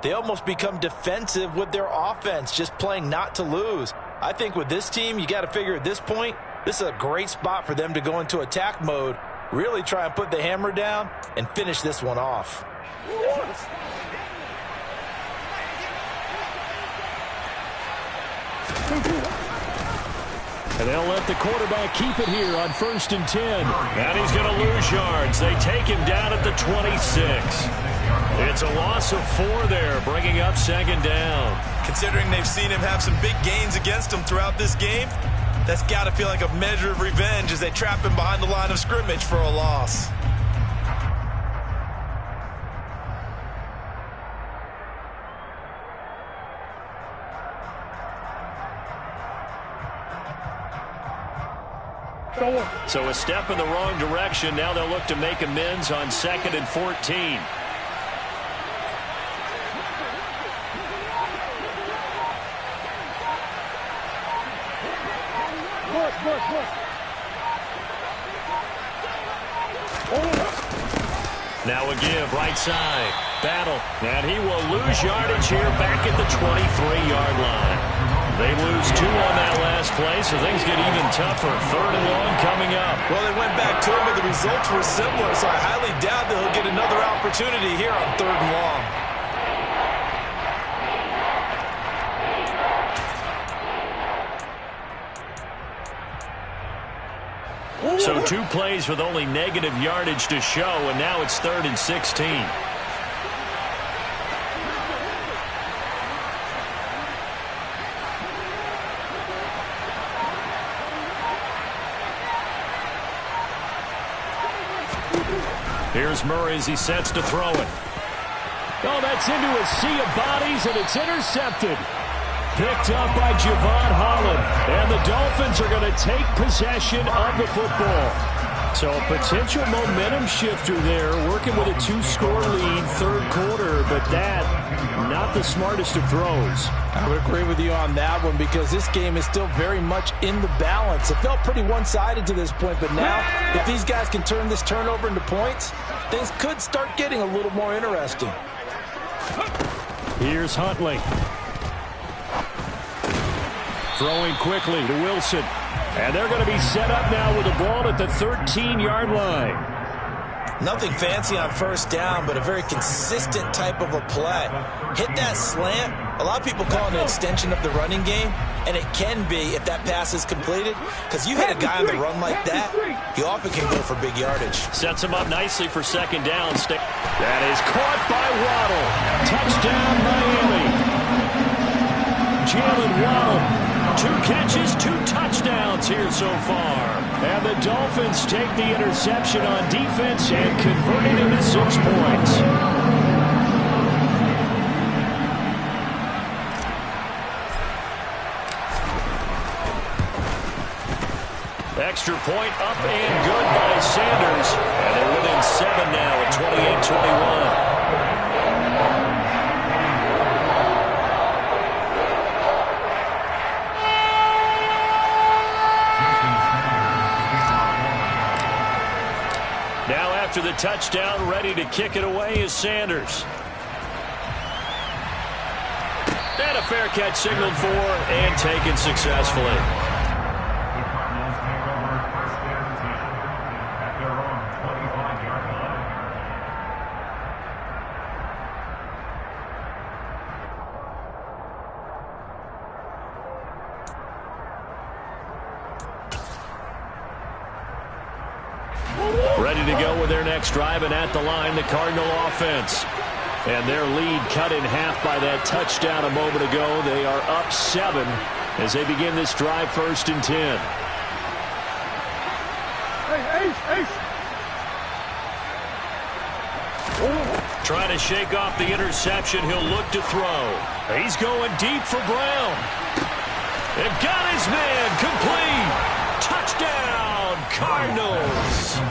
they almost become defensive with their offense, just playing not to lose. I think with this team, you got to figure at this point, this is a great spot for them to go into attack mode, really try and put the hammer down and finish this one off. And they'll let the quarterback keep it here on 1st and 10. And he's going to lose yards. They take him down at the 26. It's a loss of 4 there, bringing up 2nd down. Considering they've seen him have some big gains against him throughout this game, that's got to feel like a measure of revenge as they trap him behind the line of scrimmage for a loss. So a step in the wrong direction. Now they'll look to make amends on 2nd and 14. Now a give, right side. Battle. And he will lose yardage here back at the 23-yard line. They lose 2 on that last play, so things get even tougher. 3rd and long coming up. Well, they went back to it, but the results were similar, so I highly doubt that he'll get another opportunity here on 3rd and long. So 2 plays with only negative yardage to show, and now it's 3rd and 16. Here's Murray as he sets to throw it. Oh, that's into a sea of bodies, and it's intercepted. Picked up by Javon Holland. And the Dolphins are going to take possession of the football. So a potential momentum shifter there, working with a 2-score lead, 3rd quarter, but that, not the smartest of throws. I would agree with you on that one because this game is still very much in the balance. It felt pretty one-sided to this point, but now, if these guys can turn this turnover into points, things could start getting a little more interesting. Here's Huntley. Throwing quickly to Wilson. And they're going to be set up now with the ball at the 13-yard line. Nothing fancy on 1st down, but a very consistent type of a play. Hit that slant. A lot of people call it an extension of the running game, and it can be if that pass is completed, because you hit a guy on the run like that, he often can go for big yardage. Sets him up nicely for 2nd down. That is caught by Waddle. Touchdown, Miami. Jalen Waddle. 2 catches, 2 touchdowns here so far. And the Dolphins take the interception on defense and convert it into 6 points. Extra point up and good by Sanders. And they're within 7 now at 28-21. After the touchdown, ready to kick it away is Sanders. And a fair catch signaled for and taken successfully. The Cardinals take over 1st and 10 at their own 25-yard line. Ready to go with their next drive, and at the line, the Cardinal offense. And their lead cut in half by that touchdown a moment ago. They are up 7 as they begin this drive 1st and 10. Trying to shake off the interception. He'll look to throw. He's going deep for Brown. And got his man complete. Touchdown, Cardinals.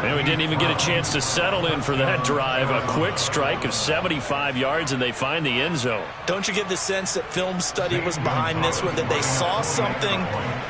And we didn't even get a chance to settle in for that drive. A quick strike of 75 yards, and they find the end zone. Don't you get the sense that film study was behind this one, that they saw something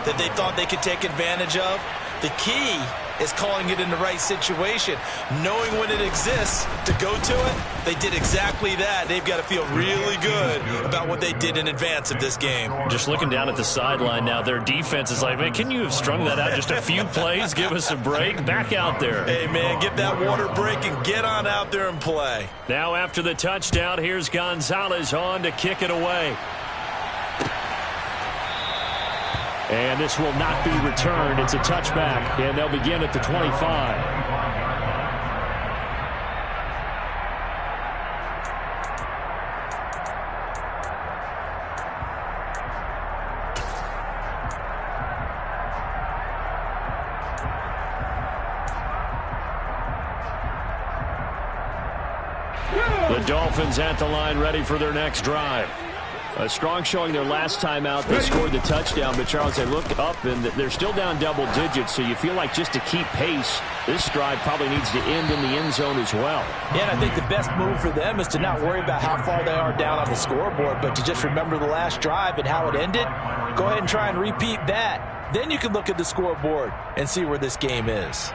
that they thought they could take advantage of? The key is calling it in the right situation, knowing when it exists to go to it. They did exactly that. They've got to feel really good about what they did in advance of this game. Just looking down at the sideline now, their defense is like, man, can you have strung that out just a few plays? Give us a break. Back out there. Hey, man, get that water break and get on out there and play. Now after the touchdown, here's Gonzalez on to kick it away. And this will not be returned. It's a touchback, and they'll begin at the 25. The Dolphins at the line, ready for their next drive. A strong showing their last time out. They scored the touchdown, but Charles, they look up and they're still down double digits, so you feel like just to keep pace, this drive probably needs to end in the end zone as well. Yeah, and I think the best move for them is to not worry about how far they are down on the scoreboard, but to just remember the last drive and how it ended. Go ahead and try and repeat that. Then you can look at the scoreboard and see where this game is.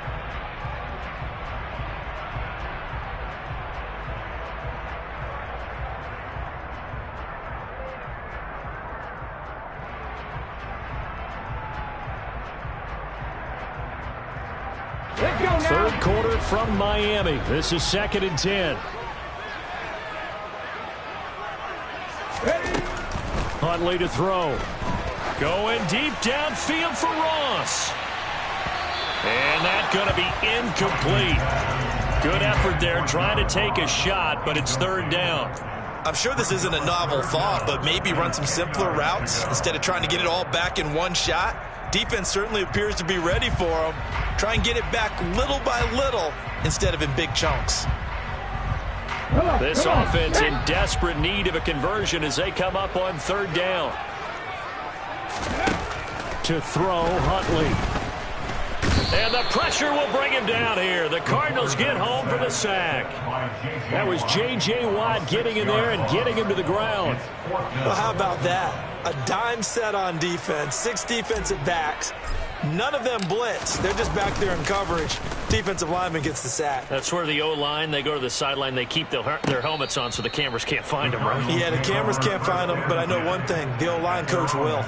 Third quarter from Miami. This is 2nd and 10. Huntley to throw. Going deep downfield for Ross. And that's going to be incomplete. Good effort there trying to take a shot, but it's 3rd down. I'm sure this isn't a novel thought, but maybe run some simpler routes instead of trying to get it all back in one shot. Defense certainly appears to be ready for him. Try and get it back little by little instead of in big chunks. This offense in desperate need of a conversion as they come up on 3rd down. To throw, Huntley. And the pressure will bring him down here. The Cardinals get home for the sack. That was J.J. Watt getting in there and getting him to the ground. Well, how about that? A dime set on defense, 6 defensive backs. None of them blitz. They're just back there in coverage. Defensive lineman gets the sack. That's where the O-line, they go to the sideline, they keep their helmets on so the cameras can't find them, right? Yeah, the cameras can't find them, but I know one thing. The O-line coach will.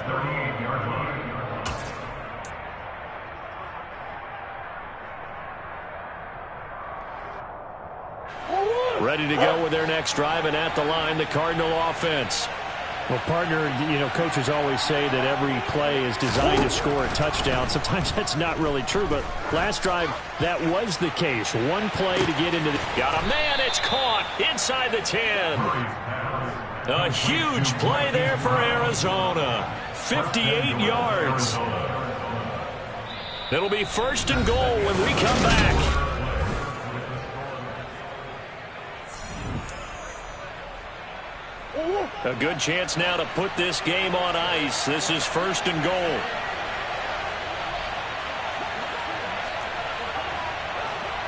Ready to go with their next drive, and at the line, the Cardinal offense. Well, partner, coaches always say that every play is designed to score a touchdown. Sometimes that's not really true, but last drive, that was the case. One play to get into the... Got a man, it's caught inside the 10. A huge play there for Arizona. 58 yards. It'll be 1st and goal when we come back. A good chance now to put this game on ice. This is 1st and goal.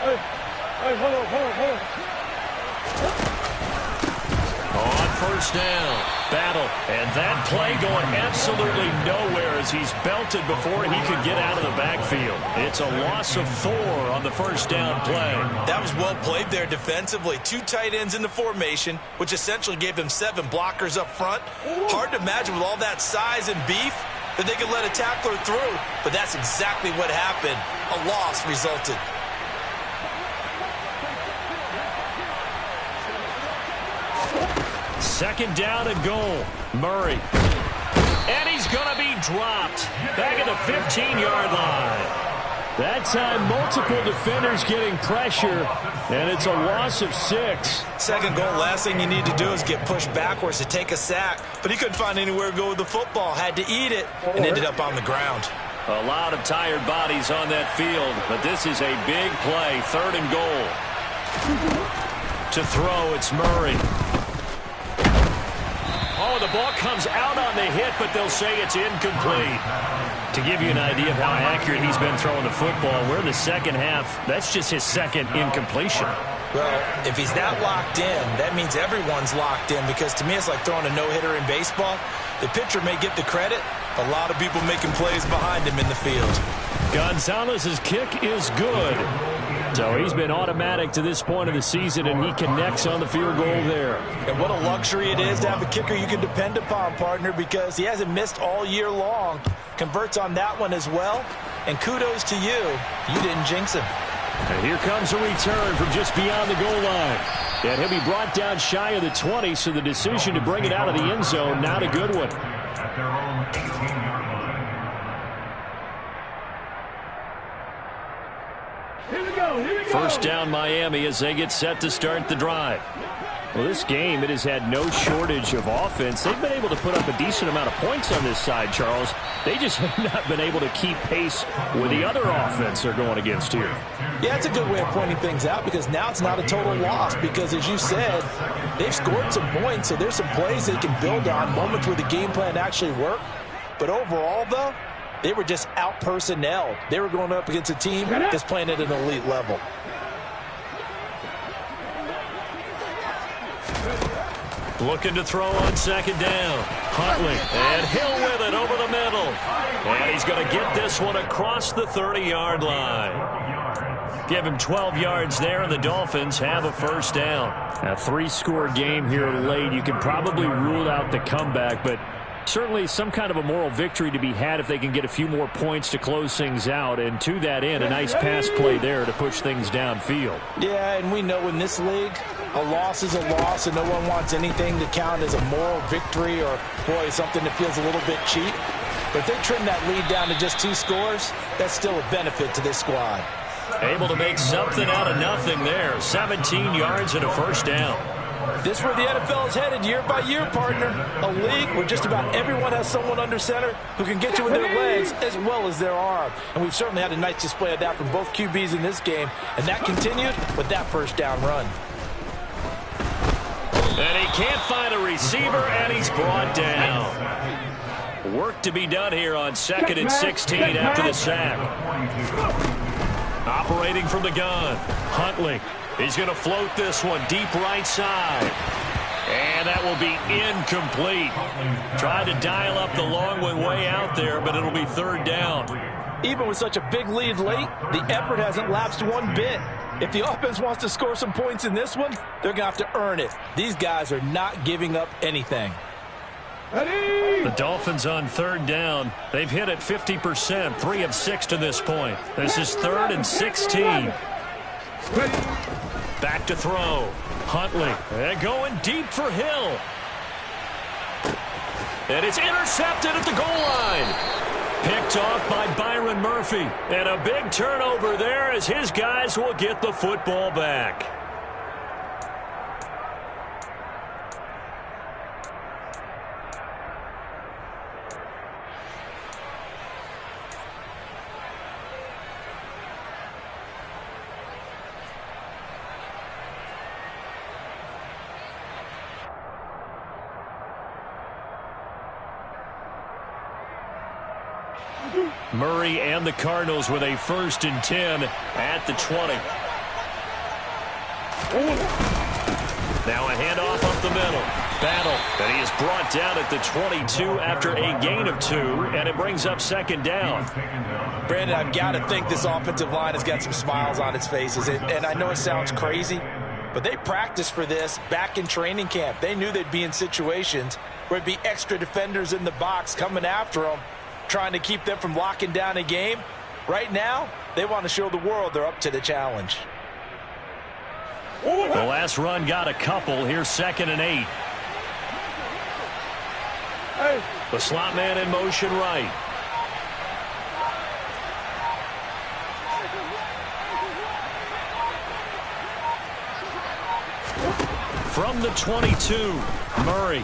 Hey, hold on. On 1st down. Battle. And that play going absolutely nowhere as he's belted before he could get out of the backfield. It's a loss of 4 on the 1st down play. That was well played there defensively. 2 tight ends in the formation, which essentially gave them 7 blockers up front. Hard to imagine with all that size and beef that they could let a tackler through. But that's exactly what happened. A loss resulted. Second down and goal. Murray. And he's going to be dropped. Back at the 15-yard line. That time, multiple defenders getting pressure, and it's a loss of 6. Second goal, last thing you need to do is get pushed backwards to take a sack. But he couldn't find anywhere to go with the football. Had to eat it and ended up on the ground. A lot of tired bodies on that field, but this is a big play. 3rd and goal. To throw, it's Murray. Oh, the ball comes out on the hit, but they'll say it's incomplete. To give you an idea of how accurate he's been throwing the football, we're in the second half. That's just his 2nd incompletion. Well, if he's that locked in, that means everyone's locked in, because to me it's like throwing a no-hitter in baseball. The pitcher may get the credit. A lot of people making plays behind him in the field. Gonzalez's kick is good. So he's been automatic to this point of the season, and he connects on the field goal there. And what a luxury it is to have a kicker you can depend upon, partner, because he hasn't missed all year long. Converts on that one as well. And kudos to you. You didn't jinx him. And here comes a return from just beyond the goal line. And he'll be brought down shy of the 20, so the decision to bring it out of the end zone, not a good one. At their own 18-yard line. Here we go. 1st down Miami as they get set to start the drive. Well, this game, it has had no shortage of offense. They've been able to put up a decent amount of points on this side, Charles. They just have not been able to keep pace with the other offense they're going against here. Yeah, it's a good way of pointing things out, because now it's not a total loss, because as you said, they've scored some points, so there's some plays they can build on, moments where the game plan actually worked. But overall, though, they were just out-personnelled. They were going up against a team that's playing at an elite level. Looking to throw on 2nd down. Huntley, and Hill with it over the middle. And he's going to get this one across the 30-yard line. Give him 12 yards there, and the Dolphins have a 1st down. A 3-score game here late. You can probably rule out the comeback, but Certainly some kind of a moral victory to be had if they can get a few more points to close things out. And to that end, a nice pass play there to push things downfield. Yeah, and we know in this league, a loss is a loss, and no one wants anything to count as a moral victory or, boy, something that feels a little bit cheap. But if they trim that lead down to just 2 scores, that's still a benefit to this squad. Able to make something out of nothing there. 17 yards and a first down. This is where the NFL is headed year by year, partner. A league where just about everyone has someone under center who can get you with their legs as well as their arm. And we've certainly had a nice display of that from both QBs in this game. And that continued with that first down run. And he can't find a receiver, and he's brought down. Work to be done here on 2nd and 16 after the sack. Operating from the gun, Huntley. He's going to float this one deep right side. And that will be incomplete. Tried to dial up the long one way out there, but it'll be 3rd down. Even with such a big lead late, the effort hasn't lapsed one bit. If the offense wants to score some points in this one, they're going to have to earn it. These guys are not giving up anything. The Dolphins on 3rd down. They've hit it 50%, 3 of 6 to this point. This is 3rd and 16. Back to throw. Huntley. And going deep for Hill. And it's intercepted at the goal line. Picked off by Byron Murphy. And a big turnover there as his guys will get the football back. Murray and the Cardinals with a 1st and 10 at the 20. Now a handoff up the middle. Battle. And he is brought down at the 22 after a gain of 2, and it brings up 2nd down. Brandon, I've got to think this offensive line has got some smiles on its faces. And I know it sounds crazy, but they practiced for this back in training camp. They knew they'd be in situations where there'd be extra defenders in the box coming after them, trying to keep them from locking down a game. Right now, they want to show the world they're up to the challenge. The last run got a couple. Here's 2nd and 8. The slot man in motion right. From the 22, Murray.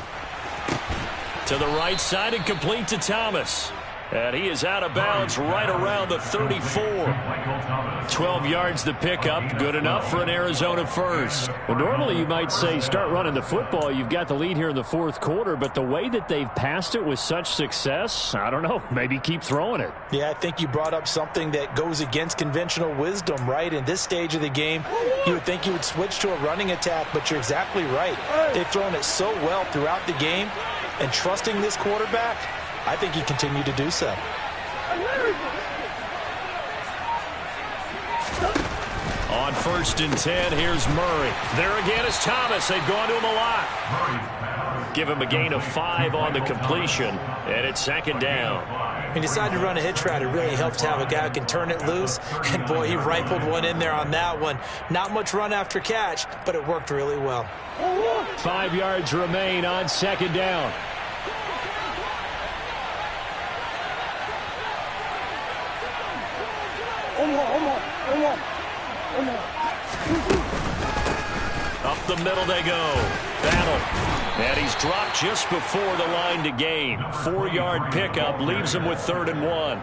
To the right side and complete to Thomas. And he is out of bounds right around the 34. 12 yards the pickup. Good enough for an Arizona first. Well, normally you might say start running the football. You've got the lead here in the 4th quarter, but the way that they've passed it with such success, I don't know, maybe keep throwing it. Yeah, I think you brought up something that goes against conventional wisdom, right? In this stage of the game, you would think you would switch to a running attack, but you're exactly right. They've thrown it so well throughout the game, and trusting this quarterback, I think he continued to do so. On 1st and 10, here's Murray. There again is Thomas. They've gone to him a lot. Give him a gain of 5 on the completion, and it's 2nd down. He decided to run a hitch route. It really helped to have a guy who can turn it loose, and boy, he rifled one in there on that one. Not much run after catch, but it worked really well. 5 yards remain on 2nd down. Up the middle they go. Battle. And he's dropped just before the line to gain. 4-yard pickup leaves him with 3rd and 1.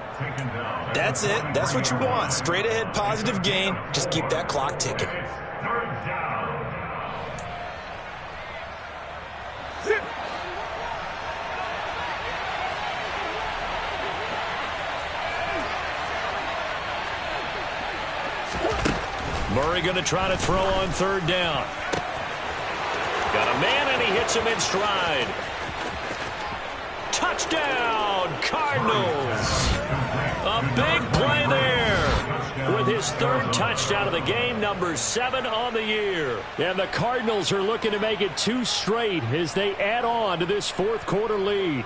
That's it. That's what you want. Straight ahead positive gain. Just keep that clock ticking. Murray going to try to throw on 3rd down. Got a man, and he hits him in stride. Touchdown, Cardinals. A big play there with his 3rd touchdown of the game, number 7 on the year. And the Cardinals are looking to make it 2 straight as they add on to this 4th quarter lead.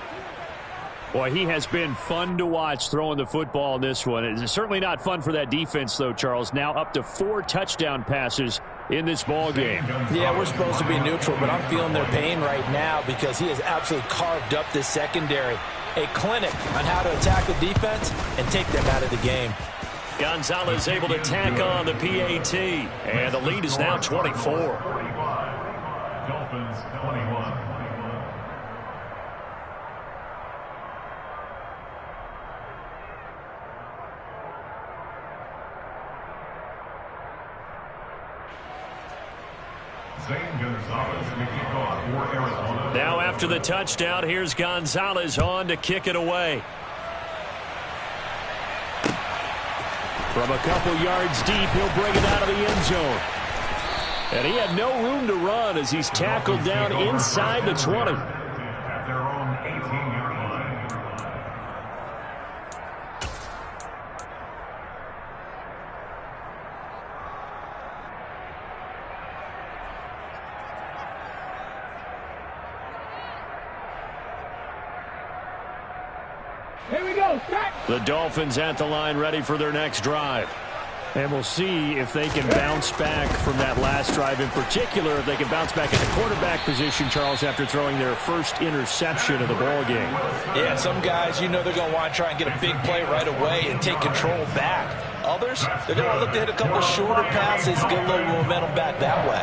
Boy, he has been fun to watch throwing the football in this one. It's certainly not fun for that defense, though, Charles. Now up to 4 touchdown passes in this ball game. Yeah, we're supposed to be neutral, but I'm feeling their pain right now because he has absolutely carved up this secondary. A clinic on how to attack the defense and take them out of the game. Gonzalez able to tack on the PAT, and the lead is now 24. Dolphins 21. Now after the touchdown, here's Gonzalez on to kick it away. From a couple yards deep, he'll bring it out of the end zone. And he had no room to run as he's tackled down inside the 20. At their own 18-yard line. Here we go. Start. The Dolphins at the line ready for their next drive. And we'll see if they can bounce back from that last drive, in particular if they can bounce back at the quarterback position, Charles, after throwing their first interception of the ball game. Yeah, some guys, you know they're going to want to try and get a big play right away and take control back. Others, they're going to look to hit a couple shorter passes, get a little momentum back that way.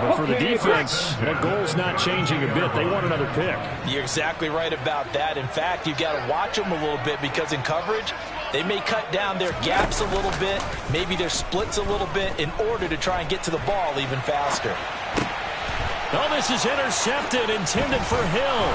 But for the defense, that goal's not changing a bit. They want another pick. You're exactly right about that. In fact, you've got to watch them a little bit because in coverage, they may cut down their gaps a little bit, maybe their splits a little bit in order to try and get to the ball even faster. Oh, this is intercepted, intended for Hill.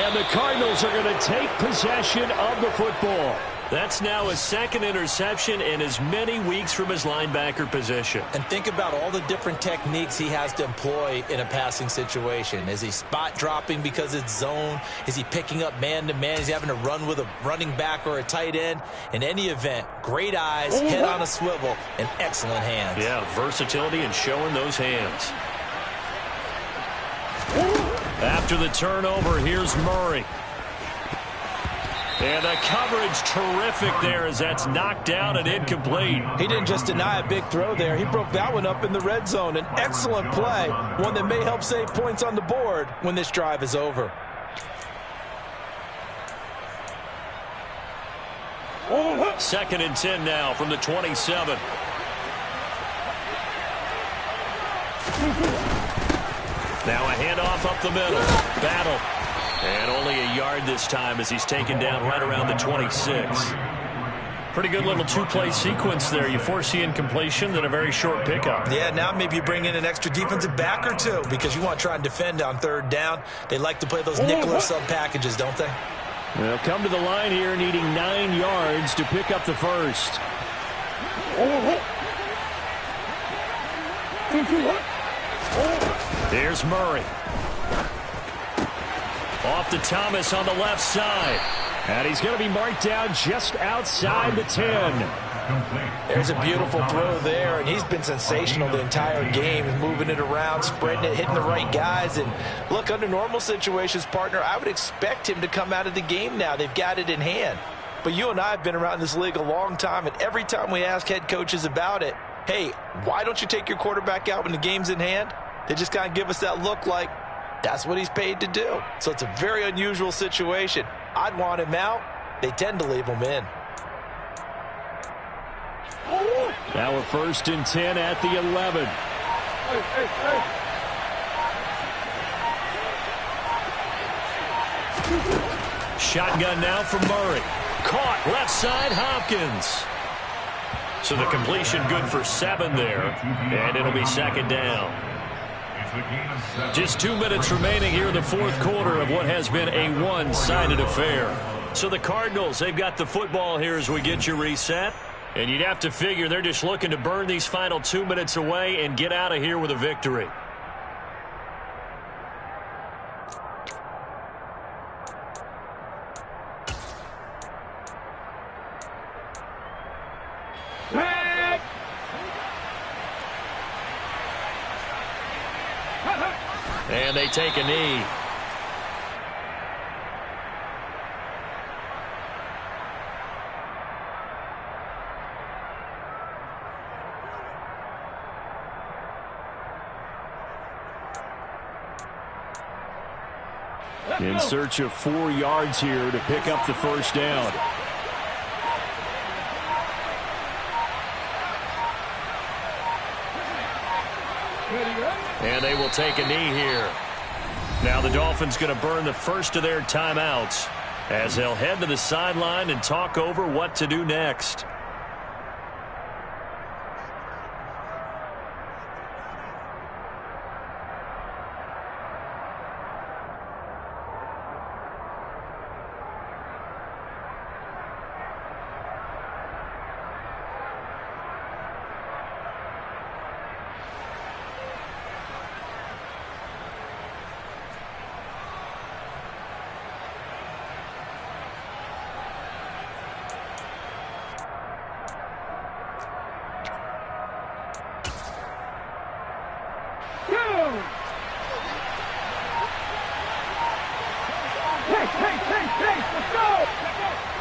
And the Cardinals are going to take possession of the football. That's now his second interception in as many weeks from his linebacker position. And think about all the different techniques he has to employ in a passing situation. Is he spot dropping because it's zone? Is he picking up man-to-man? Is he having to run with a running back or a tight end? In any event, great eyes, head on a swivel, and excellent hands. Yeah, versatility and showing those hands. After the turnover, here's Murray. And the coverage terrific there as that's knocked down and incomplete. He didn't just deny a big throw there. He broke that one up in the red zone. An excellent play, one that may help save points on the board when this drive is over. Second and 10 now from the 27. Now a handoff up the middle. Battle. And only a yard this time as he's taken down right around the 26. Pretty good little two-play sequence there. You foresee incompletion, then a very short pickup. Yeah, now maybe you bring in an extra defensive back or two because you want to try and defend on third down. They like to play those nickel or sub packages, don't they? They'll come to the line here needing 9 yards to pick up the first. Here's Murray. Off to Thomas on the left side. And he's going to be marked down just outside the 10. There's a beautiful throw there, and he's been sensational the entire game, moving it around, spreading it, hitting the right guys. And look, under normal situations, partner, I would expect him to come out of the game now. They've got it in hand. But you and I have been around this league a long time, and every time we ask head coaches about it, hey, why don't you take your quarterback out when the game's in hand? They just kind of give us that look like that's what he's paid to do. So it's a very unusual situation. I'd want him out. They tend to leave him in. Now a 1st and 10 at the 11. Shotgun now from Murray. Caught left side, Hopkins. So the completion good for 7 there, and it'll be second down. Just 2 minutes remaining here in the fourth quarter of what has been a one-sided affair. So the Cardinals, they've got the football here as we get you reset. And you'd have to figure they're just looking to burn these final 2 minutes away and get out of here with a victory. And they take a knee. In search of 4 yards here to pick up the first down. And they will take a knee here. Now the Dolphins going to burn the first of their timeouts as they'll head to the sideline and talk over what to do next.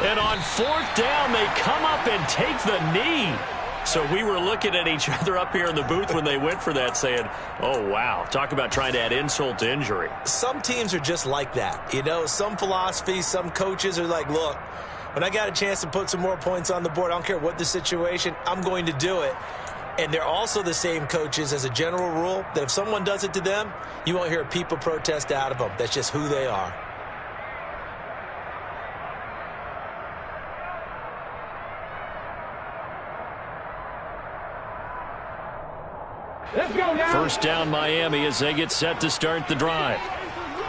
And on 4th down, they come up and take the knee. So we were looking at each other up here in the booth when they went for that saying, oh, wow, talk about trying to add insult to injury. Some teams are just like that. You know, some philosophies, some coaches are like, look, when I got a chance to put some more points on the board, I don't care what the situation, I'm going to do it. And they're also the same coaches as a general rule that if someone does it to them, you won't hear people protest out of them. That's just who they are. First down Miami as they get set to start the drive.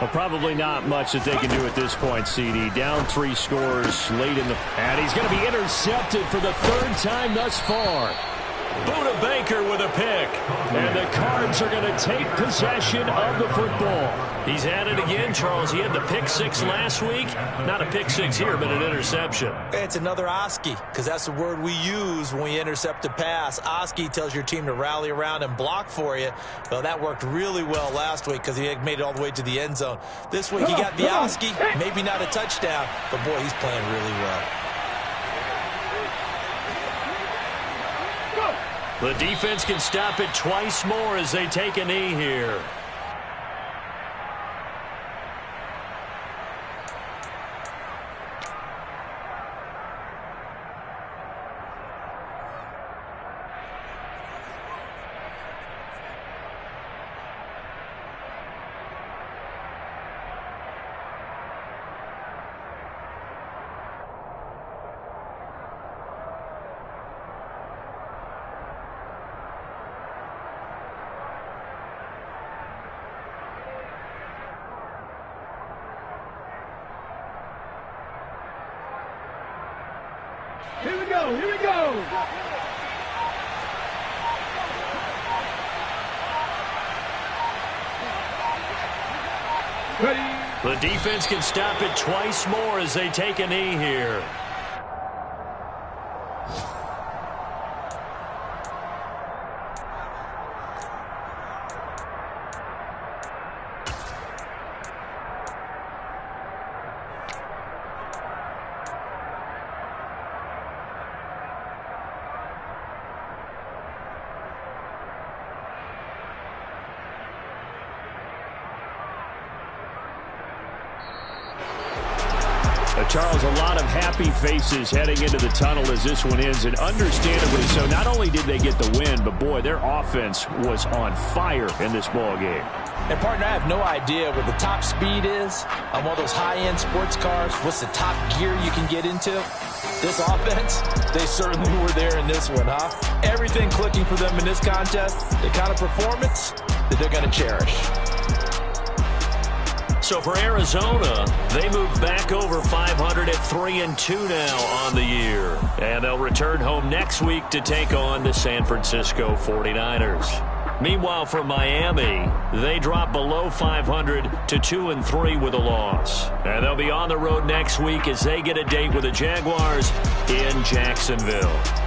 Well, probably not much that they can do at this point, CD. Down 3 scores late in the... And he's going to be intercepted for the 3rd time thus far. Buda Baker with a pick. And the Cards are going to take possession of the football. He's at it again, Charles. He had the pick 6 last week. Not a pick 6 here, but an interception. It's another Oski, because that's the word we use when we intercept a pass. Oski tells your team to rally around and block for you. Well, that worked really well last week because he had made it all the way to the end zone. This week he got the Oski, maybe not a touchdown, but boy, he's playing really well. The defense can stop it twice more as they take a knee here. Here we go, here we go. Ready. The defense can stop it twice more as they take a knee here. Charles, a lot of happy faces heading into the tunnel as this one ends, and understandably so. Not only did they get the win, but boy, their offense was on fire in this ball game. And partner, I have no idea what the top speed is on one of those high-end sports cars. What's the top gear you can get into? This offense, they certainly were there in this one, huh? Everything clicking for them in this contest, the kind of performance that they're going to cherish. So for Arizona, they move back over 500 at 3-2 now on the year. And they'll return home next week to take on the San Francisco 49ers. Meanwhile, for Miami, they drop below 500 to 2-3 with a loss. And they'll be on the road next week as they get a date with the Jaguars in Jacksonville.